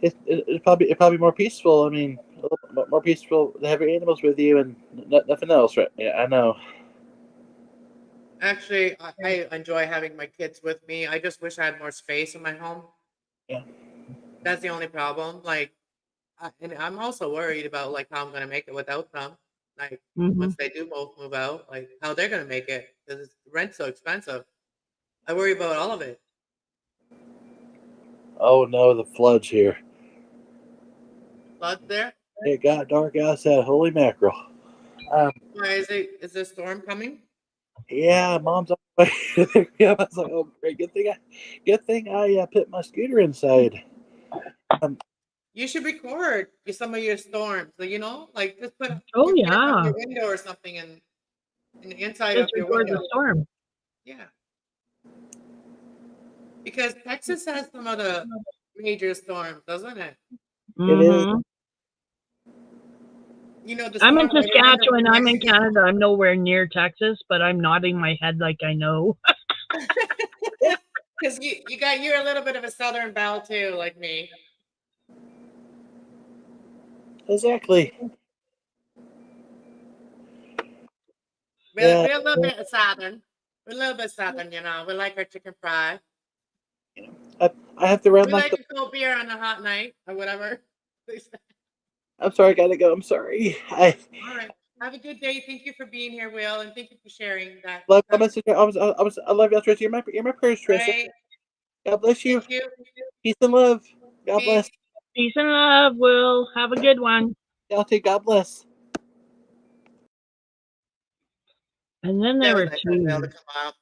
it'd probably more peaceful. I mean, a little bit more peaceful to have your animals with you and nothing else, right? Yeah, I know. Actually, I enjoy having my kids with me. I just wish I had more space in my home. Yeah. That's the only problem. Like, and I'm also worried about like how I'm gonna make it without them. Like Hmm. once they do both move out, like how they're gonna make it because rent's so expensive. I worry about all of it. Oh no, the floods here. Floods there. It got dark outside. Holy mackerel. Um, Why is it? Is there a storm coming? yeah, mom's on the way. Yeah, I was like, oh great, good thing I put my scooter inside. You should record some of your storms. So, you know, like just put Oh put it on yeah, your window or something in the inside of just your record window. the storm. Yeah, because Texas has some of the major storms, doesn't it? It is. Hmm. You know, the I'm in storm right over Saskatchewan. from I'm in Mexico. Canada. I'm nowhere near Texas, but I'm nodding my head like I know. Because you're a little bit of a Southern belle too, like me. Exactly. We're, Yeah, we're a little bit Southern. We're a little bit Southern, you know. We like our chicken fry. I have to run We like like the. a cold beer on a hot night or whatever. I'm sorry, I gotta go. I'm sorry. I All right. Have a good day. Thank you for being here, Will, and thank you for sharing that. love. I That's message. I love y'all, Trish. You're my prayers, Trish. right. God bless you. Thank you. Peace and love. God Peace. bless. Peace and love, Will. Have a good one. Y'all too. God bless. And then there Really were nice of Will to two. come up.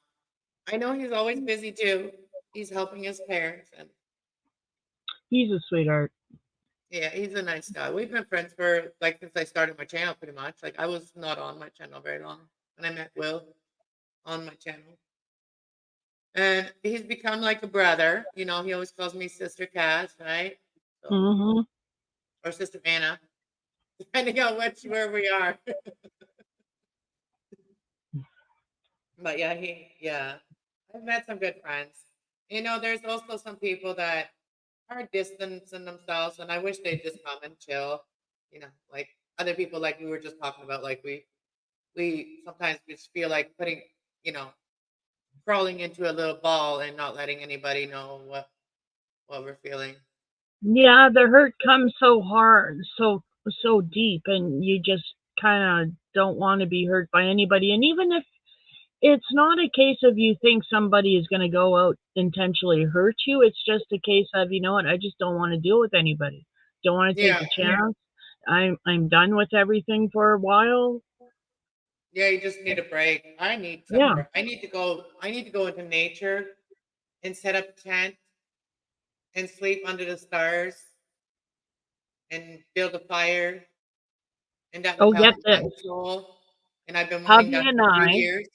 I know he's always busy too. He's helping his parents, and He's a sweetheart. yeah, he's a nice guy. We've been friends for like since I started my channel, pretty much. Like I was not on my channel very long, and I met Will on my channel, and he's become like a brother. You know, he always calls me Sister Cass, right? So, Hmm. or Sister Anna, depending on where we are. But yeah, yeah, I've met some good friends. You know, there's also some people that are distancing themselves, and I wish they'd just come and chill. You know, like other people, like we were just talking about, like we sometimes just feel like putting, you know, crawling into a little ball and not letting anybody know what we're feeling. Yeah, the hurt comes so hard, so deep, and you just kind of don't want to be hurt by anybody. And even if it's not a case of you think somebody is going to go out intentionally hurt you, it's just a case of, you know what, I just don't want to deal with anybody. Don't want to take Yeah, a chance. I'm done with everything for a while. yeah, you just need a break. I need some. Yeah. I need to go. I need to go into nature and set up a tent and sleep under the stars and build a fire, and that would Oh, help get my this. soul. And I've been wanting Hubby that and for I, 3 years.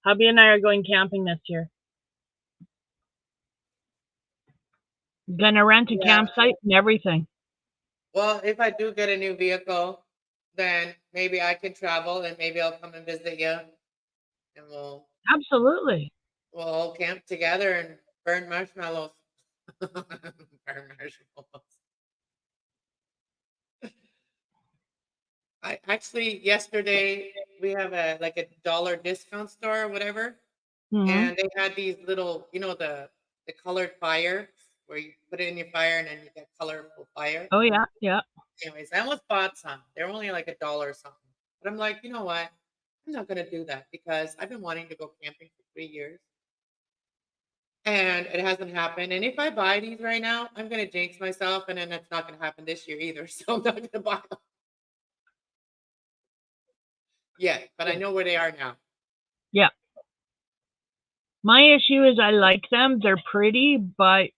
hubby and I are going camping this year. Gonna rent a Yeah. campsite and everything. Well, if I do get a new vehicle, then maybe I can travel and maybe I'll come and visit you and Absolutely. we'll all camp together and burn marshmallows. Burn marshmallows. I actually yesterday we have a like a dollar discount store or whatever, Hmm. and they had these little, you know, the colored fire where you put it in your fire and then you get colorful fire. Oh yeah, yeah. Anyways, I almost bought some. They're only like $1 or something. But I'm like, you know what? I'm not gonna do that because I've been wanting to go camping for 3 years and it hasn't happened. And if I buy these right now, I'm gonna jinx myself, and then that's not gonna happen this year either. So I'm not gonna buy them yet, but I know where they are now. Yeah. My issue is I like them. They're pretty, but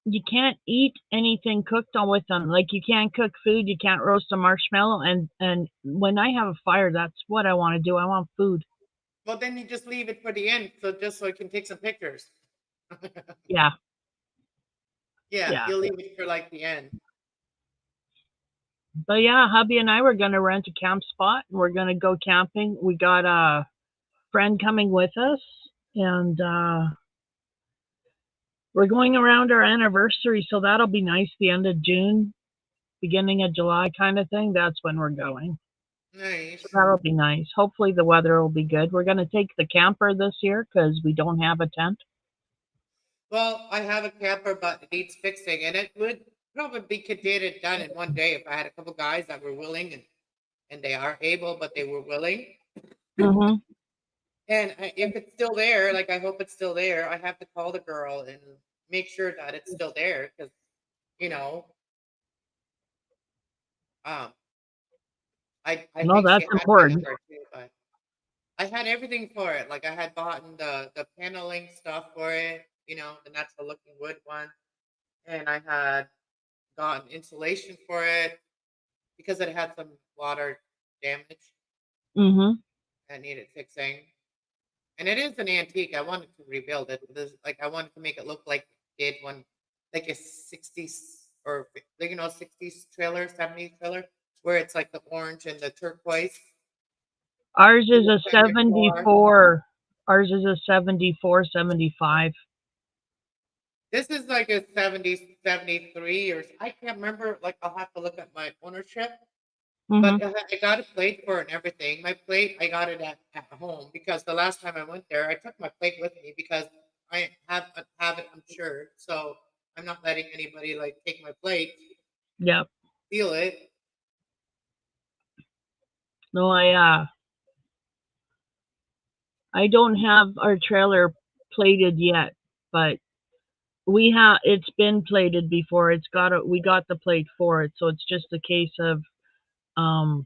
you can't eat anything cooked on with them. Like you can't cook food, you can't roast a marshmallow, and when I have a fire, that's what I want to do. I want food. Well, then you just leave it for the end, so just so I can take some pictures. Yeah, Yeah, yeah. you'll leave it for like the end. But yeah, hubby and I were gonna rent a camp spot and we're gonna go camping. We got a friend coming with us and we're going around our anniversary, so that'll be nice. The end of June, beginning of July kind of thing. That's when we're going. So Nice. that'll be nice. Hopefully the weather will be good. We're going to take the camper this year because we don't have a tent. Well, I have a camper, but it needs fixing, and it would probably could get it done in one day if I had a couple guys that were willing, and they are able, but they were willing. Mm-hmm. And if it's still there, like I hope it's still there, I have to call the girl and make sure that it's still there because you know, um, I No, think she that's had my important. number too, but I had everything for it. Like I had bought the paneling stuff for it, the natural looking wood one, and I had gotten insulation for it because it had some water damage Mm-hmm. that needed fixing. And it is an antique. I wanted to rebuild it. Like I wanted to make it look like it did one, like a 60s or like 60s trailer, 70s trailer, where it's like the orange and the turquoise. Ours You is a look at your car. 74. Ours is a 74, 75. This is like a 70, 73, or I can't remember. Like I'll have to look at my ownership. Mm-hmm. But I got a plate for it and everything. My plate, I got it at home because the last time I went there, I took my plate with me because I have it insured. So I'm not letting anybody like take my plate, Yep. steal it. No, I don't have our trailer plated yet, but it's been plated before. We got the plate for it, so it's just a case of um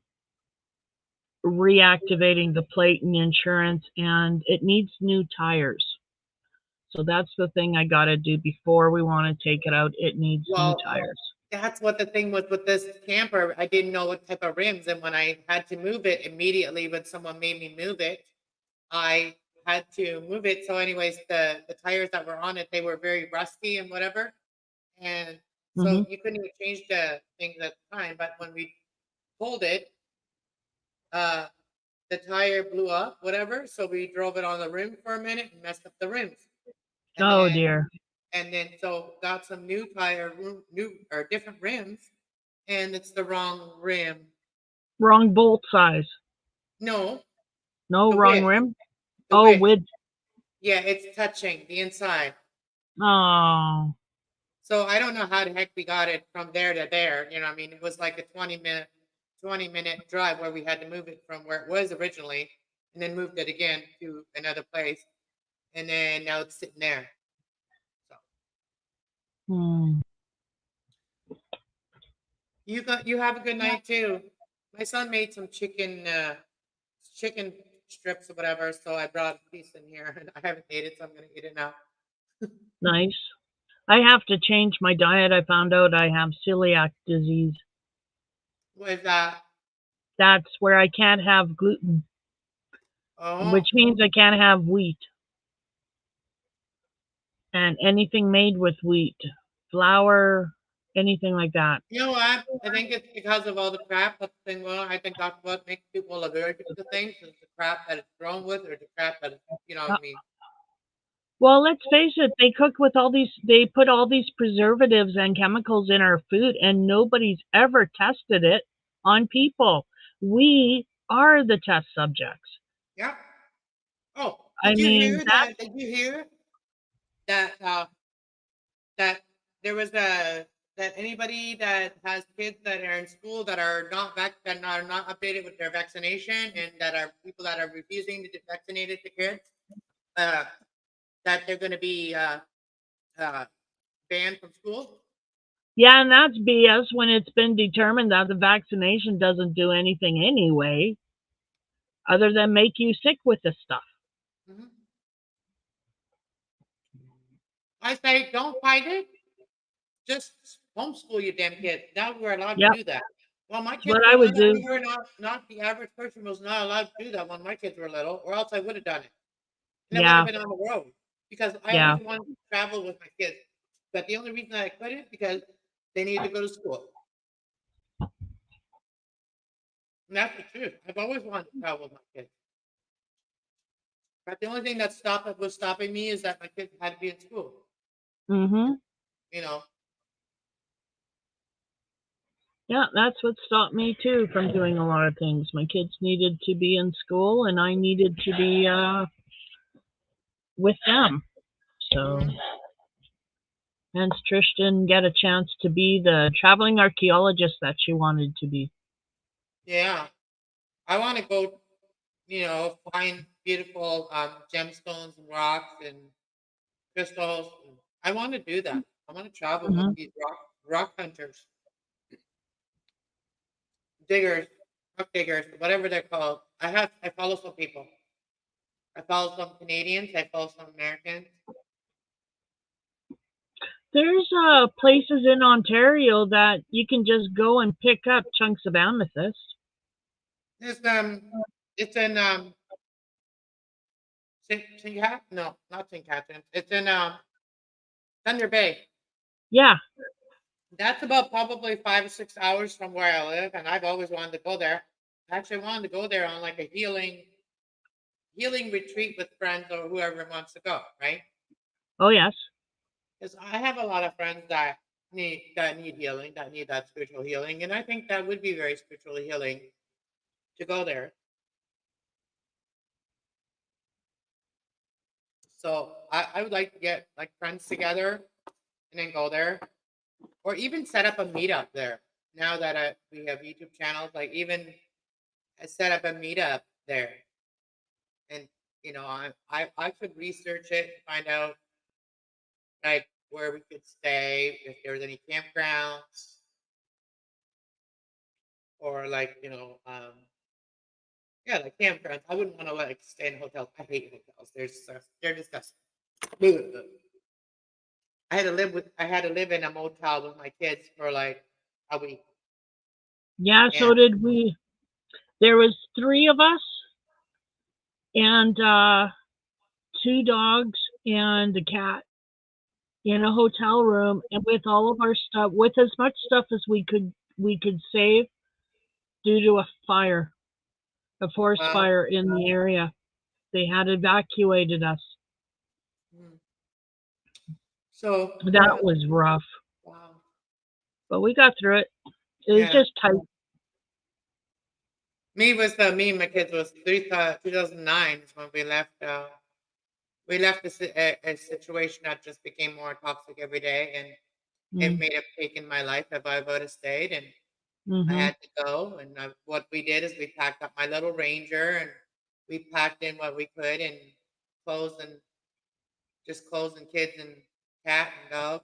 reactivating the plate and insurance, and it needs new tires. So that's the thing I got to do before we want to take it out. It needs new Well, tires. that's what the thing was with this camper. I didn't know what type of rims, and when I had to move it immediately, when someone made me move it, I had to move it. So, anyways, the tires that were on it, they were very rusty and whatever. And Hmm. so you couldn't even change the things at the time. But when we pulled it, uh, the tire blew up, whatever. So we drove it on the rim for a minute and messed up the rims. And Oh then dear. so got some new new or different rims, and it's the wrong rim. Wrong bolt size. No, No, the wrong width, rim. the Oh, width. width. Yeah, it's touching the inside. Oh, So I don't know how the heck we got it from there to there. I mean, it was like a 20-minute drive where we had to move it from where it was originally and then moved it again to another place. And then now it's sitting there. So hmm. you have a good night too. My son made some chicken strips or whatever, so I brought a piece in here and I haven't ate it, so I'm gonna eat it now. Nice. I have to change my diet. I found out I have celiac disease. What is that? That's where I can't have gluten, Oh, which means I can't have wheat and anything made with wheat, flour, anything like that. you know what? I think it's because of all the crap that's been going on. I think that's what makes people allergic to things is the crap that it's grown with or the crap that it's, Uh, what I mean. Well, let's face it, they put all these preservatives and chemicals in our food, and nobody's ever tested it on people. We are the test subjects. Yeah. Oh, I did you mean, hear that? Did you hear that? That there was that anybody that has kids that are in school that are not updated with their vaccination, and that are people that are refusing to get vaccinated the kids, uh, that they're going to be banned from school. Yeah, and that's BS when it's been determined that the vaccination doesn't do anything anyway, other than make you sick with the stuff. Mm-hmm. I say, don't fight it. Just homeschool your damn kids. Now we're allowed Yep, to do that. Well, my that's kids what were I would little. do. We were not the average person was not allowed to do that when my kids were little, or else I would have done it. And I would Yeah, have been on the road because I yeah. always wanted to travel with my kids. But the only reason I couldn't because they needed to go to school. And that's the truth. I've always wanted to travel with my kids. But the only thing that was stopping me is that my kids had to be in school. Mhm. You know. Yeah, that's what stopped me too from doing a lot of things. My kids needed to be in school, and I needed to be with them. So, Mhm. hence Trish didn't get a chance to be the traveling archaeologist that she wanted to be. Yeah. I want to go, find beautiful gemstones and rocks and crystals. I want to do that. I want to travel with Hmm. these rock hunters, diggers, rock diggers, whatever they're called. I follow some people. I follow some Canadians. I follow some Americans. There's places in Ontario that you can just go and pick up chunks of amethyst. It's in St. Cat. No, not St. Catharines. It's in Thunder Bay. Yeah, That's about probably 5 or 6 hours from where I live, and I've always wanted to go there. I actually wanted to go there on like a healing retreat with friends or whoever wants to go, right? oh yes. Because I have a lot of friends that need healing, that need that spiritual healing, and I think that would be very spiritually healing to go there. So I would like to get like friends together and then go there, or even set up a meetup there. Now that we have YouTube channels, like even set up a meetup there, and I could research it, find out like where we could stay, if there was any campgrounds, or like yeah, like campgrounds. I wouldn't want to like stay in hotels. I hate hotels. They're disgusting. I had to live in a motel with my kids for like a week. Yeah, Yeah. so did we. There was 3 of us and 2 dogs and a cat in a hotel room, and with all of our stuff, with as much stuff as we could save due to a forest Wow. fire in the area. They had evacuated us. Mm. So That was rough, wow. but we got through it. It was Yeah. just tight. Me and my kids was 2009 is when we left. We left a situation that just became more toxic every day, and it Mm, made a break in my life if I would have stayed. And I mhm. had to go. And what we did is we packed up my little Ranger, and we packed in what we could, and clothes and clothes and kids and cat and dog,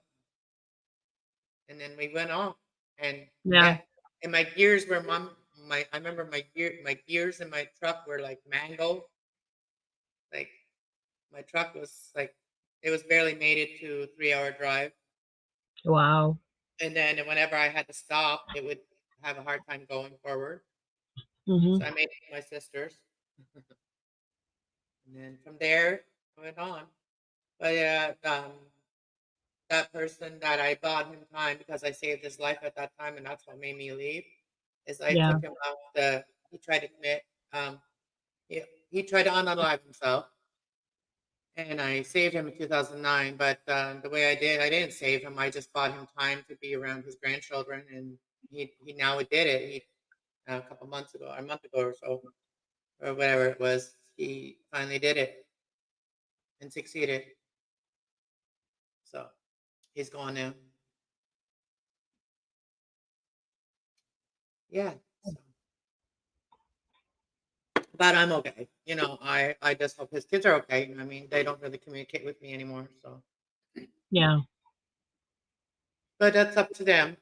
and then we went off. And Yeah. yeah, and my gears were I remember my gears in my truck were like mango. Like my truck was like it was barely made it to a 3 hour drive. Wow. And then whenever I had to stop, it would have a hard time going forward. Mhm. So I made it with my sisters. And then from there, I went on. But yeah, that person that I bought him time because I saved his life at that time, and that's what made me leave. Is I Yeah. took him off he tried to commit. Um, he, he tried to unalive himself, and I saved him in 2009. But the way I didn't save him. I just bought him time to be around his grandchildren, and he now did it. He a couple months ago, a month ago or so, or whatever it was, he finally did it and succeeded. So he's gone now. yeah. So. But I'm okay. I just hope his kids are okay. I mean, they don't really communicate with me anymore. So, Yeah. but that's up to them.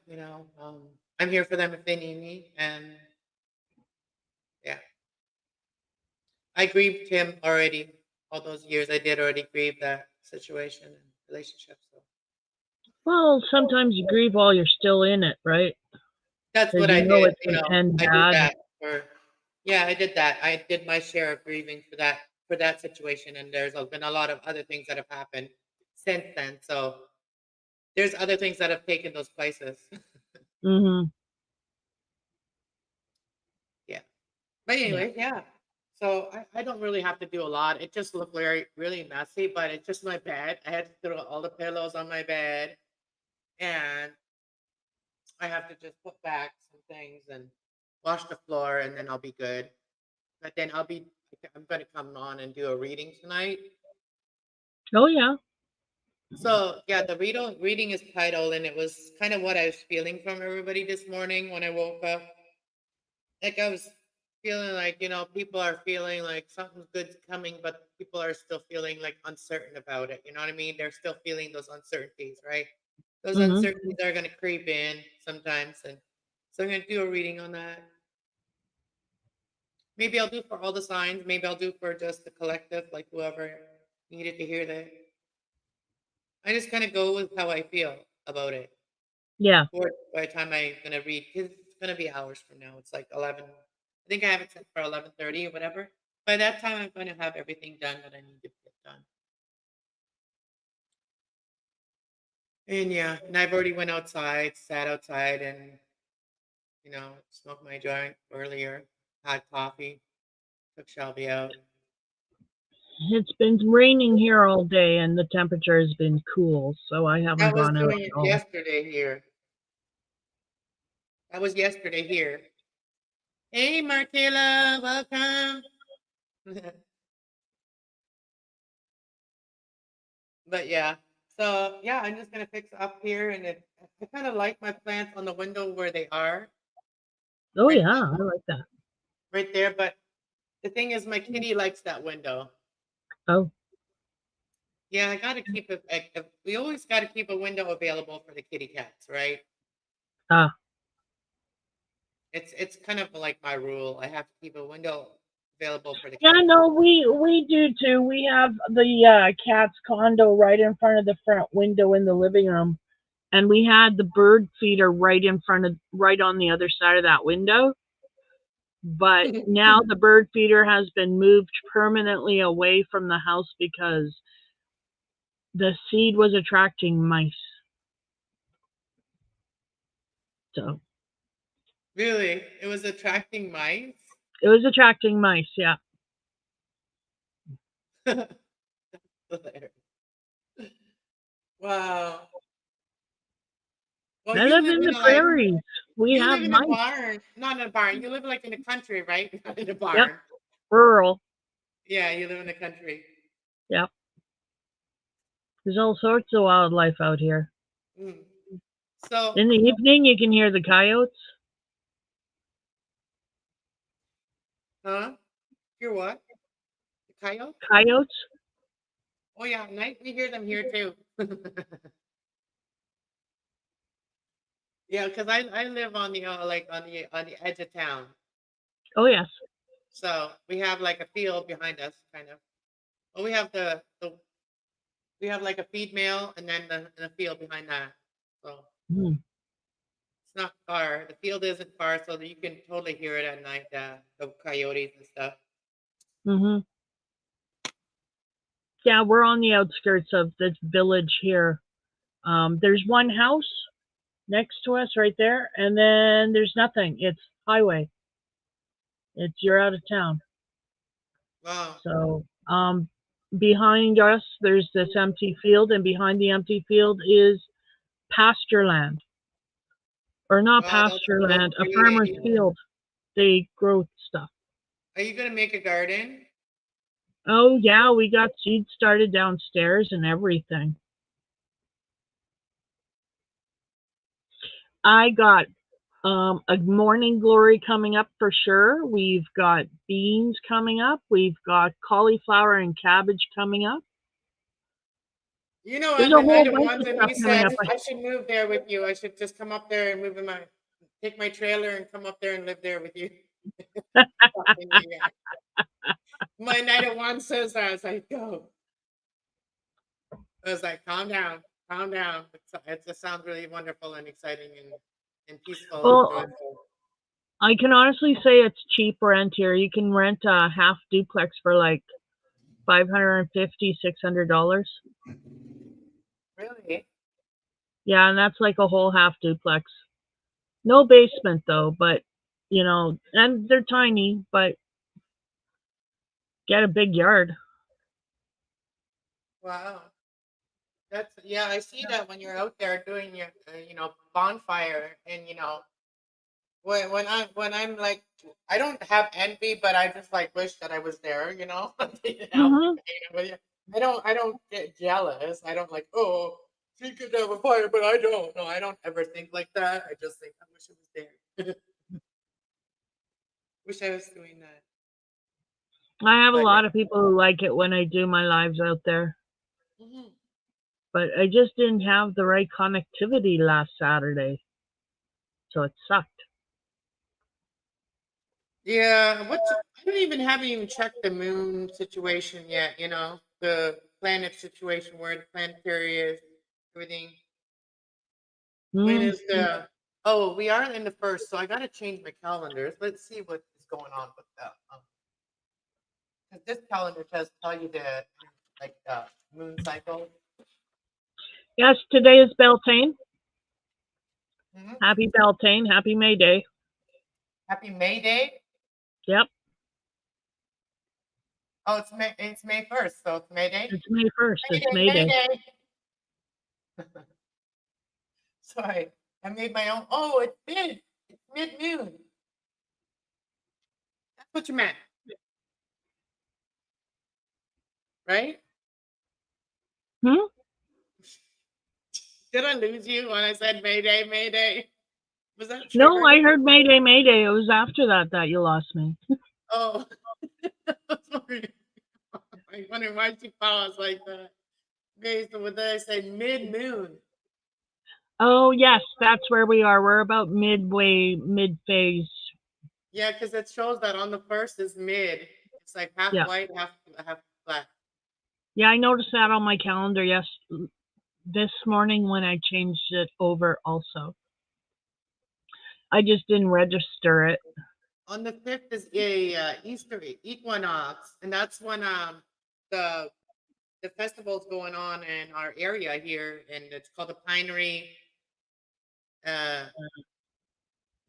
I'm here for them if they need me, and yeah, I grieved him already. All those years, I did already grieve that situation and relationship. So Well, sometimes you grieve while you're still in it, right? that's Because what I you know did. it's going to end I did bad. that for. Yeah, I did that. I did my share of grieving for that situation, and there's been a lot of other things that have happened since then. So there's other things that have taken those places. Mm-hmm. Yeah. But Yeah. anyway, yeah. So I don't really have to do a lot. It just looked very really messy, but it's just my bed. I had to throw all the pillows on my bed, and I have to just put back some things and wash the floor, and then I'll be good. But then I'm gonna come on and do a reading tonight. Oh, yeah. So yeah, the reading is titled, and it was kind of what I was feeling from everybody this morning when I woke up. Like I was feeling like, people are feeling like something good's coming, but people are still feeling like uncertain about it. You know what I mean? They're still feeling those uncertainties, right? Those Mm-hmm. uncertainties are going to creep in sometimes. And so I'm going to do a reading on that. Maybe I'll do for all the signs. Maybe I'll do for just the collective, like whoever needed to hear that. I just kind of go with how I feel about it. Yeah. Or by the time I'm going to read, because it's going to be hours from now. It's like 11. I think I have it set for 11:30 or whatever. By that time, I'm going to have everything done that I need to get done. And yeah, and I've already went outside, sat outside, and smoked my joint earlier. Had coffee, took Shelby out. It's been raining here all day and the temperature has been cool, so I haven't That was gone out doing at it all. yesterday here. That was yesterday here. Hey, Martela, welcome. But yeah, so yeah, I'm just gonna fix up here, and I kind of like my plants on the window where they are Oh, right yeah. now, I like that. right there. But the thing is, my kitty likes that window. Oh, Yeah, I gotta keep it. We always gotta keep a window available for the kitty cats, right? ah. It's kind of like my rule. I have to keep a window available for the Yeah, cat. no, we do too. We have the cat's condo right in front of the front window in the living room, and we had the bird feeder right on the other side of that window. But now the bird feeder has been moved permanently away from the house because the seed was attracting mice. So Really, it was attracting mice. it was attracting mice, yeah. Hilarious. Wow. Well, I you live live in in the a, like prairies. We you have live in a mice. barn, not in a barn. You live like in the country, right? Not in a Yep, barn. rural. Yeah, you live in the country. Yep. There's all sorts of wildlife out here. Mm. So, In the evening, you can hear the coyotes. huh? Hear what? The coyote? Coyotes? Oh yeah, at night we hear them here too. Yeah, because I live on the like on the edge of town, Oh, yes. so we have like a field behind us, kind of. Well, we have like a feed mill, and then the field behind that. So Mm. it's not far. The field isn't far, so that you can totally hear it at night. The coyotes and stuff. Hmm. Yeah, we're on the outskirts of this village here. There's one house next to us right there, and then there's nothing. It's highway. You're out of town. Wow. So, behind us, there's this empty field, and behind the empty field is pasture land, or not Wow, that's pasture so land, a farmer's pretty. field. They grow stuff. Are you gonna make a garden? Oh, yeah, we got seeds started downstairs and everything. I got A morning glory coming up for sure. We've got beans coming up. We've got cauliflower and cabbage coming up. You know There's what? a The night whole of bunch ones, of and stuff he coming said up. I should move there with you. I should just come up there and move in take my trailer and come up there and live there with you. Fucking maniac. My night of one says that. I was like, go. I was like, calm down, calm down. It just sounds really wonderful and exciting and peaceful and Well, joyful. I can honestly say it's cheap rent here. You can rent a half duplex for like $550, $600. Really? Yeah, and that's like a whole half duplex. No basement though, but you know, and they're tiny, but get a big yard. Wow. That's yeah. I see that when you're out there doing your bonfire and when I'm like I don't have envy, but I just like wish that I was there. Hmm. I don't get jealous. I don't like she could have a fire, but I don't. No, I don't ever think like that. I just think I wish it was there. Wish I was doing that. I have a But yeah. lot of people who like it when I do my lives out there, Mhm. but I just didn't have the right connectivity last Saturday, so it sucked. Yeah, haven't even checked the moon situation yet, the planet situation, where the planetary is, everything. When Mm. is we are in the first, so I gotta change my calendars. Let's see what is going on with that. 'Cause this calendar does tell you the moon cycle. Yes, today is Beltane. Mhm. Happy Beltane. Happy May Day. Happy May Day. Yep, Oh, it's May 1st, so it's May Day. it's May 1st. May It's Day, May May Day. Day. Sorry, I made my own. Oh, it's mid-noon. That's what you meant, right? Hmm? Did I lose you when I said Mayday, Mayday? Was that No, triggered? I heard May Day, May Day. It was after that you lost me. Oh, sorry. I wonder why she paused like that. Okay, so what did I say? Mid-moon. Oh, yes, that's where we are. We're about midway, mid phase. Yeah, because it shows that on the first is mid. It's like half Yeah. white, half black. Yeah, I noticed that on my calendar this morning when I changed it over also. I just didn't register it. On the 5th is a Easter equinox, and that's when the the festival's going on in our area here, and it's called uh,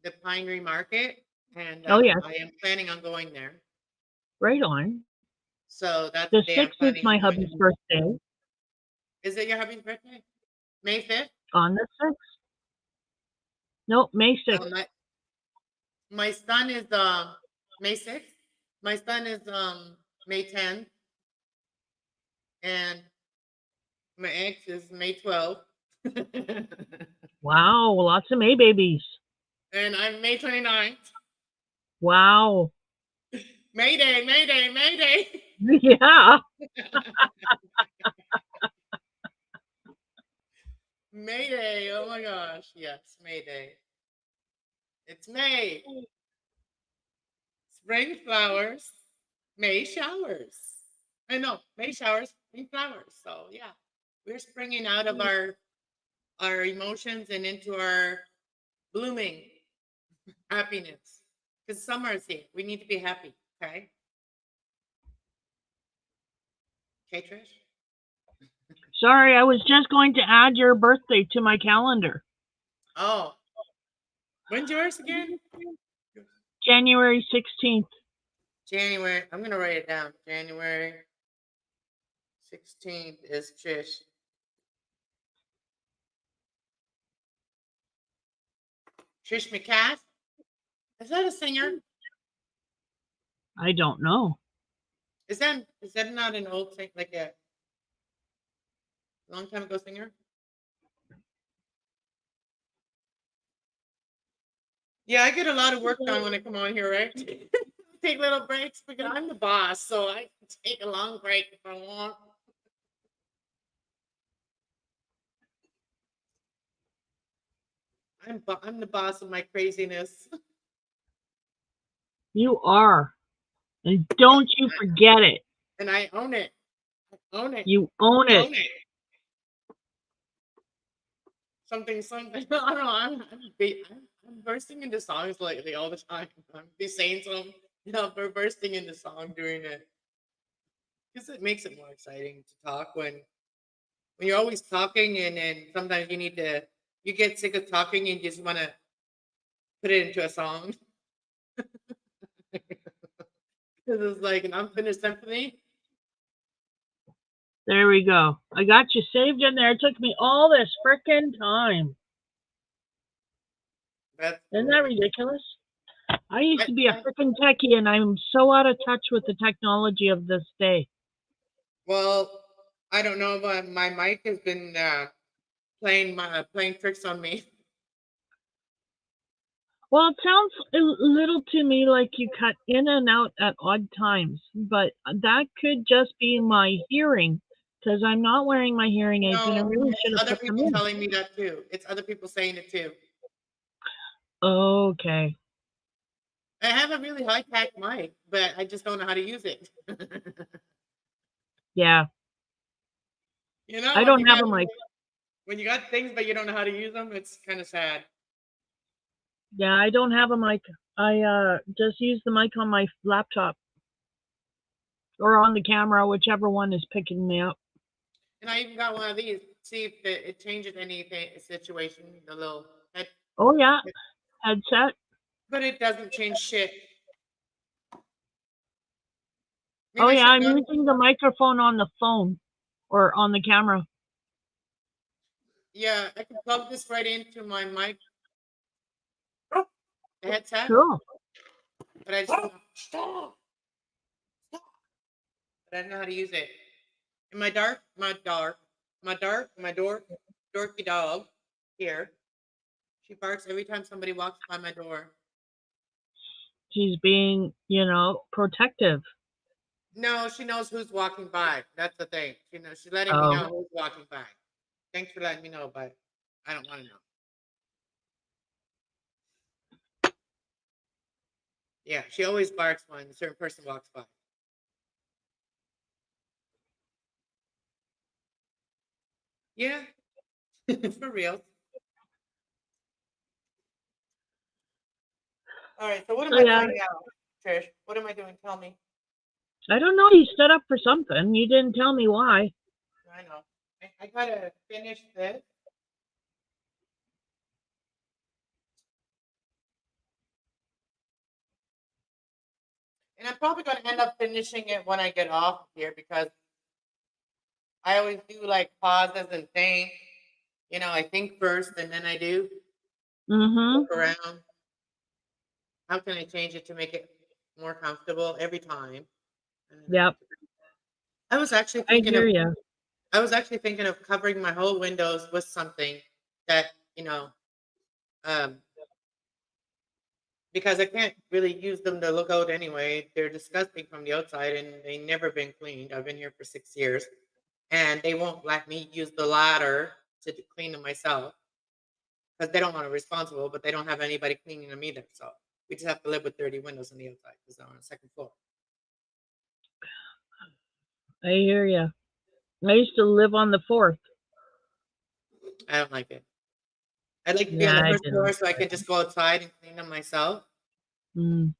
the Pinery Market, and Oh, yes, I am planning on going there. right on. So that's The the day I'm 6th is planning on my going hubby's there. birthday Is it your hubby's birthday? May 5th? on the 6th. No, May 6th. My son is May 6th. My son is May 10th, and my ex is May 12th. Wow, lots of May babies. And I'm May 29th. Wow. Mayday, Mayday, Mayday. Yeah. Mayday. Oh my gosh. Yes, Mayday. It's May. Spring flowers, May showers. I know, May showers, spring flowers. So yeah, we're springing out of our emotions and into our blooming happiness. Because summer is here. We need to be happy. Okay. Okay, Trish. Sorry, I was just going to add your birthday to my calendar. Oh, when's yours again? January 16th. January. I'm gonna write it down. January 16th is Trish. Trish McCass. Is that a singer? I don't know. Is that not an old thing, like a long time ago singer? Yeah, I get a lot of work done when I come on here, right? Take little breaks because I'm the boss, so I can take a long break if I want. I'm the boss of my craziness. You are. And don't you forget it. And I own it. I own it. You own I it. own it. Something. I don't know. I'm bursting into songs lately all the time. I'm be saying some, we're bursting into song during it because it makes it more exciting to talk when you're always talking and then sometimes you get sick of talking and you just want to put it into a song. Because it's like an unfinished symphony. There we go. I got you saved in there. It took me all this frickin' time. That's Isn't that cool. ridiculous? I used to I, be a I, frickin' techie, and I'm so out of touch with the technology of this day. well, I don't know, but my mic has been playing tricks on me. Well, it sounds a little to me like you cut in and out at odd times, but that could just be my hearing because I'm not wearing my hearing aids, and I No, really it's should have other put them people in. telling me that too. It's other people saying it too. Okay. I have a really high tech mic, but I just don't know how to use it. Yeah. I When don't have a mic. when you got things but you don't know how to use them, it's kind of sad. Yeah, I don't have a mic. I just use the mic on my laptop or on the camera, whichever one is picking me up. And I even got one of these. See if it changes anything situation. The little head, Oh yeah, headset. but it doesn't change shit. Oh Maybe I yeah, should I'm have gone. using the microphone on the phone or on the camera. Yeah, I can plug this right into my mic, the headset, Cool. but I just don't know. Stop. But I don't know how to use it. And dorky dog here. She barks every time somebody walks by my door. She's being, protective. No, she knows who's walking by. That's the thing. She's letting me Oh, know who's walking by. Thanks for letting me know, but I don't want to know. Yeah, she always barks when a certain person walks by. Yeah, for real. All right, so what am so I yeah. doing now, Trish? What am I doing? Tell me. I don't know. You stood up for something. You didn't tell me why. I know. I gotta finish this. And I'm probably gonna end up finishing it when I get off here because I always do like pauses and think. I think first and then I do Mm-hmm. look around. How can I change it to make it more comfortable every time? And then Yep. I was actually I thinking hear of you. covering my whole windows with something that um, because I can't really use them to look out anyway. They're disgusting from the outside and they never been cleaned. I've been here for 6 years, and they won't let me use the ladder to clean them myself because they don't want to responsible, but they don't have anybody cleaning them either. So we just have to live with dirty windows on the outside because they're on the second floor. I hear you. I used to live on the fourth. I don't like it. I'd like to be on Yeah, the I first floor didn't. so I can just go outside and clean them myself, Mm.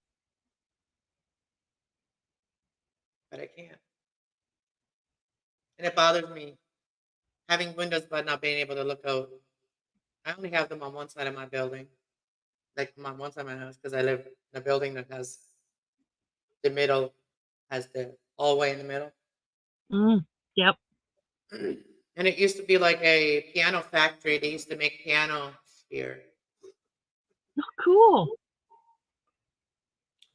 but I can't. And it bothers me having windows but not being able to look out. I only have them on one side of my building, like on one side of my house, because I live in a building that has the middle, has the hallway in the middle. Mm. Yep. And it used to be like a piano factory. They used to make pianos here. Oh, cool.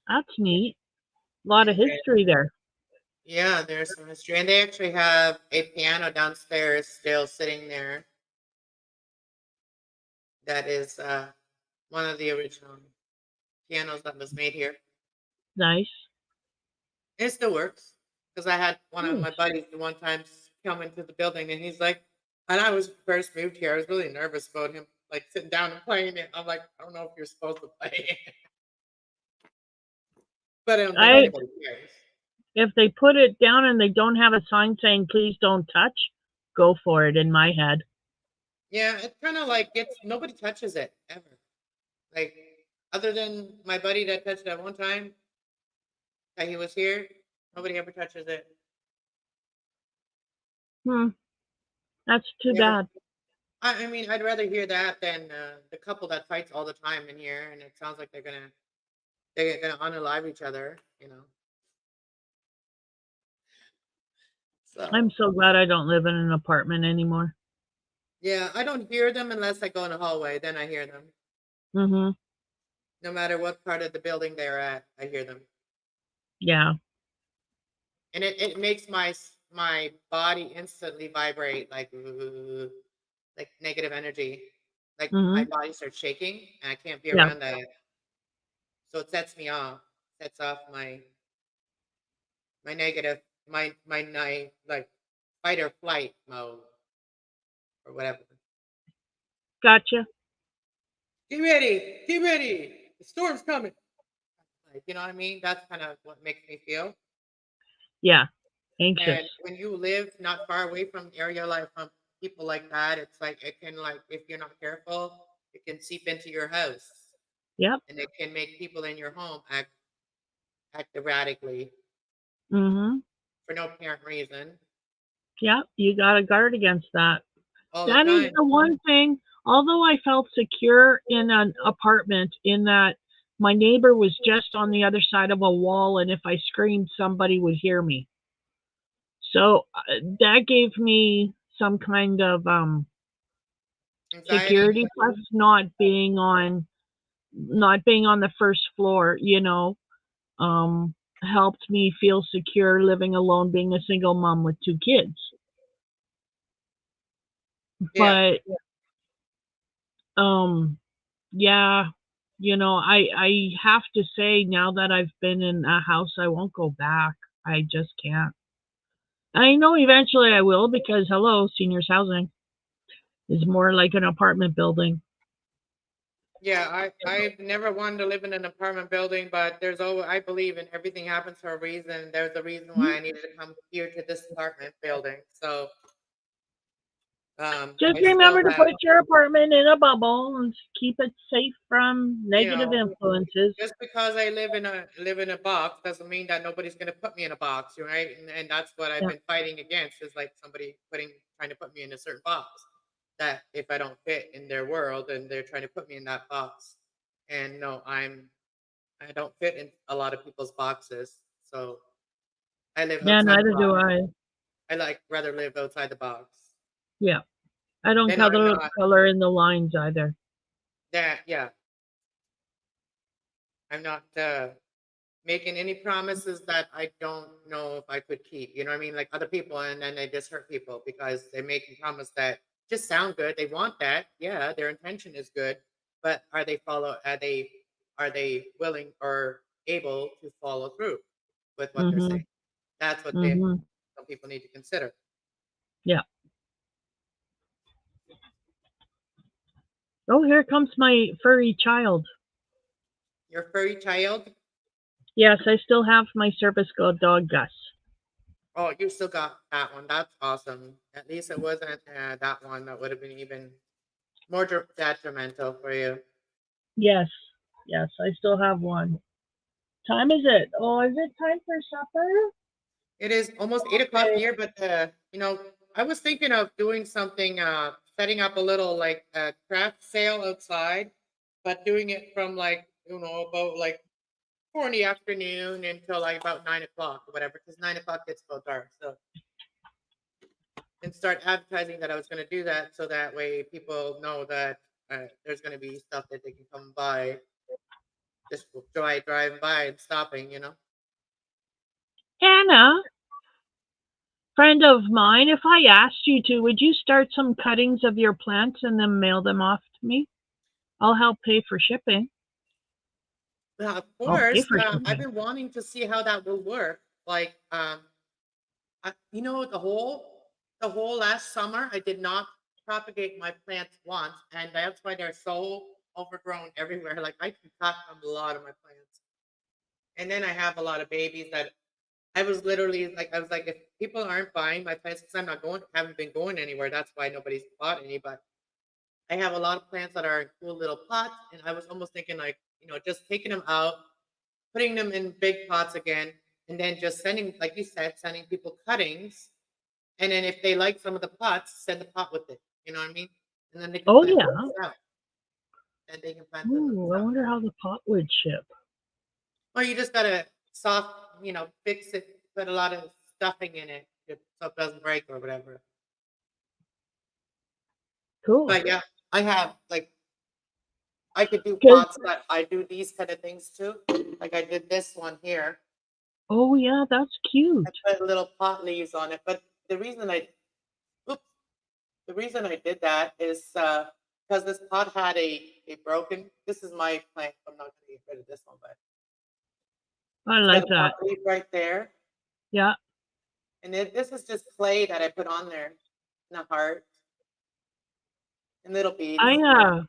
That's neat. A lot of And history there. yeah, there's some history. And they actually have a piano downstairs still sitting there that is one of the original. pianos that was made here. Nice. It still works because I had one of my Nice. buddies the one time come into the building and he's like, and I was first moved here. I was really nervous about him like sitting down and playing it. I'm like, I don't know if you're supposed to play it, but I don't think I anybody cares. if they put it down and they don't have a sign saying please don't touch, go for it in my head. Yeah, it kind of like gets nobody touches it ever. Like other than my buddy that touched it one time that he was here, nobody ever touches it. Hmm. That's too Never. bad. I mean, I'd rather hear that than the couple that fights all the time in here, and it sounds like they're gonna unalive each other, you know. I'm So so glad I don't live in an apartment anymore. yeah, I don't hear them unless I go in the hallway. Then I hear them. Mm-hmm. No matter what part of the building they're at, I hear them, Yeah. and it makes my body instantly vibrate like negative energy. Like my Mm-hmm. body starts shaking, and I can't be Yeah. around that. So it sets me off. Sets off my negative my night like fight or flight mode or whatever. Gotcha. Get ready, get ready. The storm's coming. Like, you know what I mean? That's kind of what makes me feel. Yeah. Anxious. And when you live not far away from area like from people like that, it's like it can like if you're not careful, it can seep into your house Yep. and it can make people in your home act erratically Mm-hmm. for no apparent reason Yep. You got to guard against that. all the That is time. the one thing. Although I felt secure in an apartment, in that my neighbor was just on the other side of a wall, and if I screamed, somebody would hear me. So that gave me some kind of Anxiety. security. Plus, not being on the first floor, helped me feel secure living alone, being a single mom with 2 kids. Yeah. But yeah, I have to say now that I've been in a house, I won't go back. I just can't. I know eventually I will because hello, seniors housing is more like an apartment building. Yeah, I've never wanted to live in an apartment building, but there's always I believe in everything happens for a reason. There's a reason why I needed to come here to this apartment building. So Just I still remember to have put your apartment in a bubble and keep it safe from you negative know influences. just because I live in a box doesn't mean that nobody's gonna put me in a box, right? And that's what I've Yeah. been fighting against is like somebody trying to put me in a certain box. That if I don't fit in their world and they're trying to put me in that box. And no, I don't fit in a lot of people's boxes. So I live Yeah, outside the neither do box. I. I like rather live outside the box. Yeah. I don't Then I'm not color in the lines either. that yeah, I'm not making any promises that I don't know if I could keep. You know what I mean? Like other people and then they just hurt people because they make a promise that just sound good. They want that. Yeah, their intention is good, but are they willing or able to follow through with what they're Mhm. saying? That's what Mhm. some people need to consider. Yeah. Oh, here comes my furry child. Your furry child? Yes, I still have my service dog Gus. Oh, you still got that one. That's awesome. At least it wasn't that one that would have been even more detrimental for you. Yes. Yes, I still have one. Time is it? Oh, is it time for supper? It is almost 8 o'clock Okay. here, but I was thinking of doing something, setting up a little like craft sale outside, but doing it from like about like 4 in the afternoon until like about 9 o'clock or whatever, because 9 o'clock gets about dark. So and start advertising that I was going to do that, so that way people know that there's going to be stuff that they can come by, just driving by and stopping. Hannah, friend of mine, if I asked you to, would you start some cuttings of your plants and then mail them off to me? I'll help pay for shipping. Yeah, of I'll pay course. for I've shipping. been wanting to see how that will work. Like, the whole last summer, I did not propagate my plants once, and that's why they're so overgrown everywhere. Like, I can cut a lot of my plants, and then I have a lot of babies that I was literally like, I was like, if people aren't buying my plants because I'm not going, haven't been going anywhere, that's why nobody's bought any. But I have a lot of plants that are in cool little pots, and I was almost thinking like, just taking them out, putting them in big pots again, and then just sending, like you said, sending people cuttings. And then if they like some of the pots, send the pot with it. You know what I mean? And then they can Oh plant yeah. them themselves. And they can plant them Ooh, I themselves. wonder how the pot would ship. Or you just gotta soft, fix it, put a lot of stuffing in it so it doesn't break or whatever. Cool. But yeah, I have like I could do 'Cause pots, but I do these kind of things too. Like I did this one here. oh yeah, that's I cute. put little pot leaves on it. But oops, the reason I did that is because this pot had a broken. This is my plant. I'm not going to get rid of this one, but I it's got like a pot that. leaf right there. Yeah. And this is just clay that I put on there, and a heart and little I beads.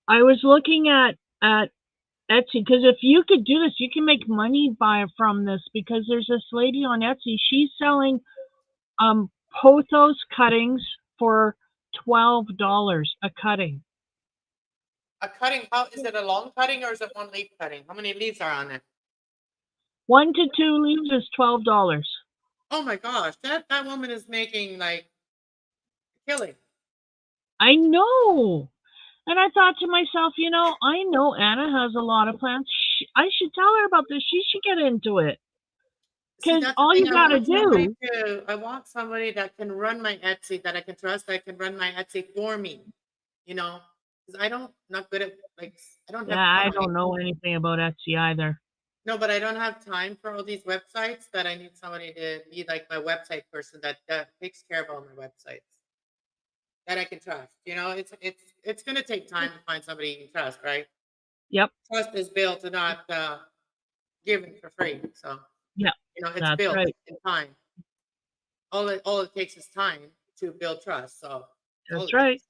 I was looking at Etsy because if you could do this, you can make money from this because there's this lady on Etsy. She's selling pothos cuttings for $12 a cutting. A cutting, how is it a long cutting or is it one leaf cutting? How many leaves are on it? 1 to 2 leaves is $12. Oh my gosh, that woman is making like a killing. I know. And I thought to myself, I know Anna has a lot of plants. I should tell her about this. She should get into it. See, Because that's the all you thing. got to do, I want somebody that can run my Etsy, that I can trust, that can run my Etsy for me. Because not good at like I don't have yeah, I time. don't know anything about Etsy either. No, but I don't have time for all these websites. That I need somebody to be like my website person that takes care of all my websites that I can trust. It's gonna take time to find somebody you can trust, right? Yep, Trust is built and not given for free. So yep, it's that's built right. in time. All it takes is time to build trust. So that's all That's it right. takes.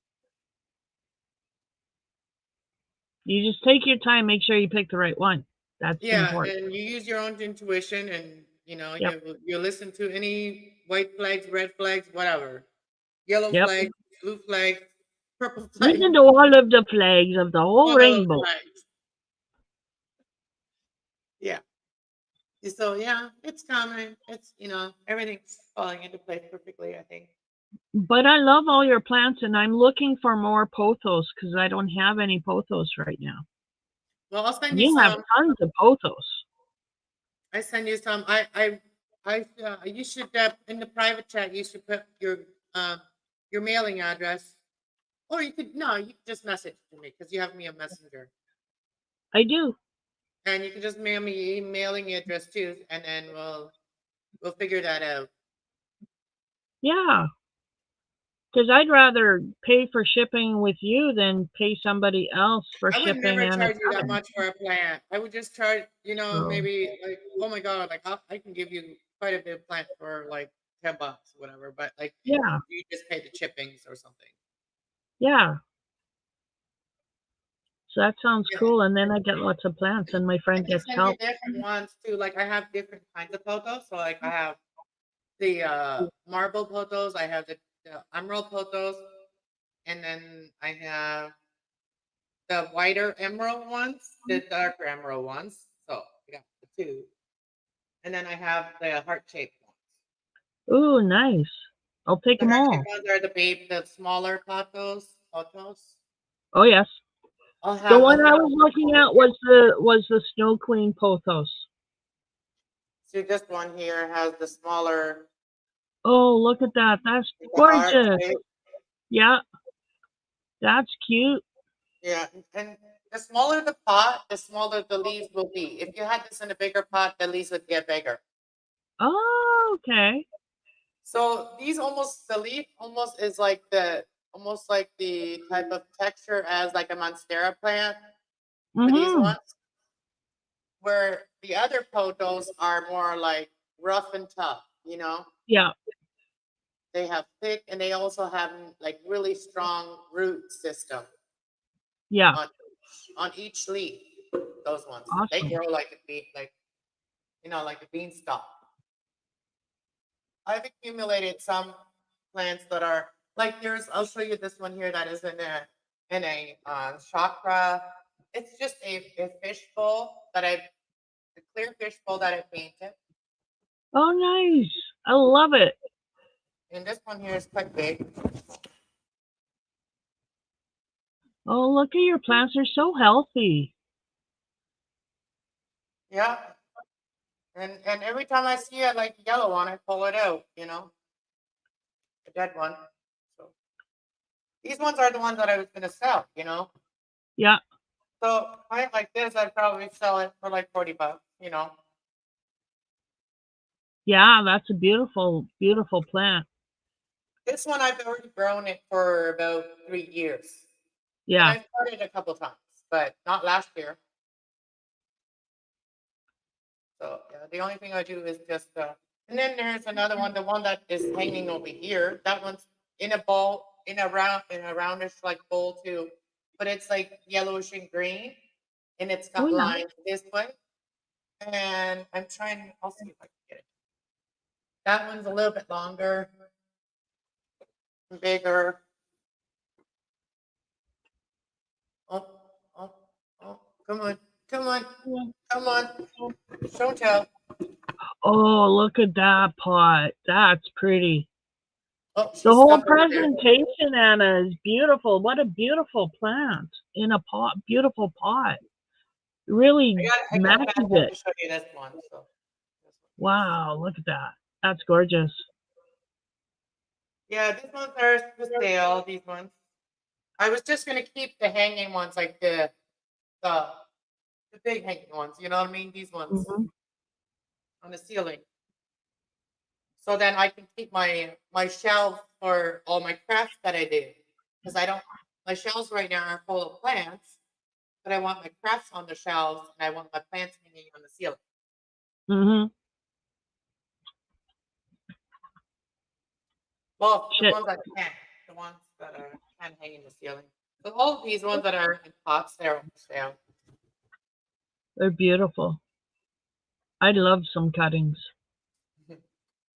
You just take your time, make sure you pick the right one. That's Yeah, important. and you use your own intuition, and Yep, you listen to any white flags, red flags, whatever, yellow yep. flags, blue flags, purple flags, Listen to all of the flags of the whole all the rainbow. flags. Yeah. So yeah, it's coming. It's everything's falling into place perfectly, I think. But I love all your plants, and I'm looking for more pothos because I don't have any pothos right now. Well, I'll send you You have some. tons of pothos. I send you some. You should in the private chat. You should put your mailing address, or you could no, you could just message it to me because you have me a messenger, I do. and you can just mail me your mailing address too, and then we'll figure that out. Yeah. Because I'd rather pay for shipping with you than pay somebody else for I would shipping never and a charge you that cutting. much for a plant. I would just charge, So, maybe like, oh my God, like I can give you quite a bit of plant for like $10, whatever. But like yeah, you just pay the chippings or something. yeah. So that sounds Yeah. cool. And then I get lots of plants, and my I friend can gets send you help. different ones too. Like I have different kinds of photos. So like I have the marble photos, I have the emerald photos, and then I have the whiter emerald ones, the darker emerald ones. So I got the two. And then I have the heart shaped ones. Ooh, nice. I'll take The them heart shaped all. ones are the smaller photos. Oh yes. I'll The have one I was looking at was the Snow Queen pothos. see this one here has the smaller Oh, look at that. That's the heart gorgeous. shape. Yeah, that's cute. Yeah, and the smaller the pot, the smaller the leaves will be. If you had this in a bigger pot, the leaves would get bigger. Oh, okay. So the leaf almost is like the almost like the type of texture as like a monstera plant. for these Mm-hmm. ones, where the other pothos are more like rough and tough, you know? Yeah. They have thick and they also have like really strong root system Yeah. on on each leaf. Those ones. They Awesome. grow like a bean, like like a beanstalk. I've accumulated some plants that are like there's. I'll show you this one here that is in a chakra. It's just a fishbowl that a clear fishbowl that I painted, Oh, nice. I love it. and this one here is quite big. Oh, look at your plants. They're so healthy. Yeah, and every time I see it like yellow one, I pull it out. A dead one. So these ones are the ones that I was gonna sell. Yeah. So a plant like this, I'd probably sell it for like $40. Yeah, that's a beautiful, beautiful plant. This one I've already grown it for about 3 years. And Yeah. I started a couple times, but not last year. So yeah, the only thing I do is just and then there's another one, the one that is hanging over here. That one's in a bowl, in a roundish like bowl too. But it's like yellowish and green and it's Oh, got yeah. lines this way. And I'll see if I can get it. That one's a little bit longer, bigger. Oh, oh, oh, come on, come on, come on. Show and tell. Oh, look at that pot. That's pretty. Oh, she's The whole stuck over there. presentation, Anna, is beautiful. What a beautiful plant in a pot. Beautiful pot. Really I got matches back up it. to show you this one. So. Wow, look at that. That's gorgeous. Yeah, these ones are for sale. These ones. I was just gonna keep the hanging ones, like the big hanging ones. You know what I mean? These ones Hmm. on the ceiling. So then I can keep my shelf for all my crafts that I did. Because I don't. My shelves right now are full of plants, but I want my crafts on the shelves and I want my plants hanging on the ceiling. Hmm. Well, the Shit. ones that can, the ones that can hang in the ceiling. So all of these ones that are in pots, they're on sale. They're beautiful. I love some cuttings.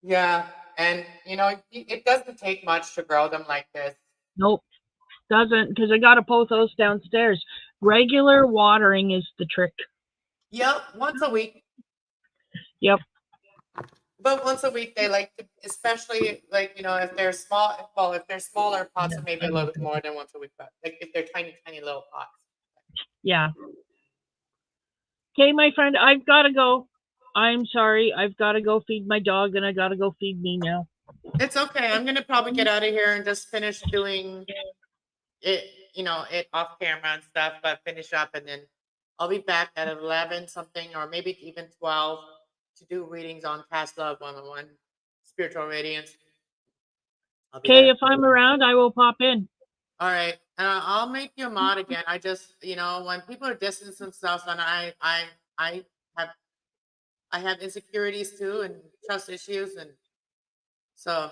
Yeah, and it doesn't take much to grow them like this. Nope, doesn't, because I got a pothos downstairs. Regular watering is the trick. Yep, once a week. Yep. But once a week they like to, especially like if they're small. Well, if they're smaller pots, maybe a little bit more than once a week. But like if they're tiny, tiny little pots. Yeah. Okay, my friend, I've got to go. I'm sorry. I've got to go feed my dog and I got to go feed me now. It's okay. I'm gonna probably get out of here and just finish doing it. It off camera and stuff. But finish up and then I'll be back at 11 something or maybe even 12 to do readings on past love 101 spiritual radiance. I'll be Okay, there. if I'm around, I will pop in. All right. I'll make you a mod again. I just, when people are distance themselves, and I have, I have insecurities too, and trust issues, and so,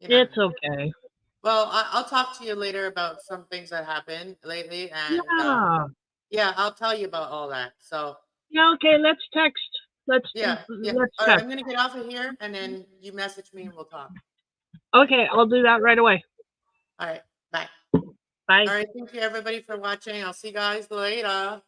It's okay. Well, I'll talk to you later about some things that happened lately, and Yeah. yeah, I'll tell you about all that. So Yeah, okay, let's text. Let's yeah. let's All right, text. I'm gonna get off of here, and then you message me, and we'll talk. Okay, I'll do that right away. All right. Bye. Bye. All right. Thank you everybody for watching. I'll see you guys later.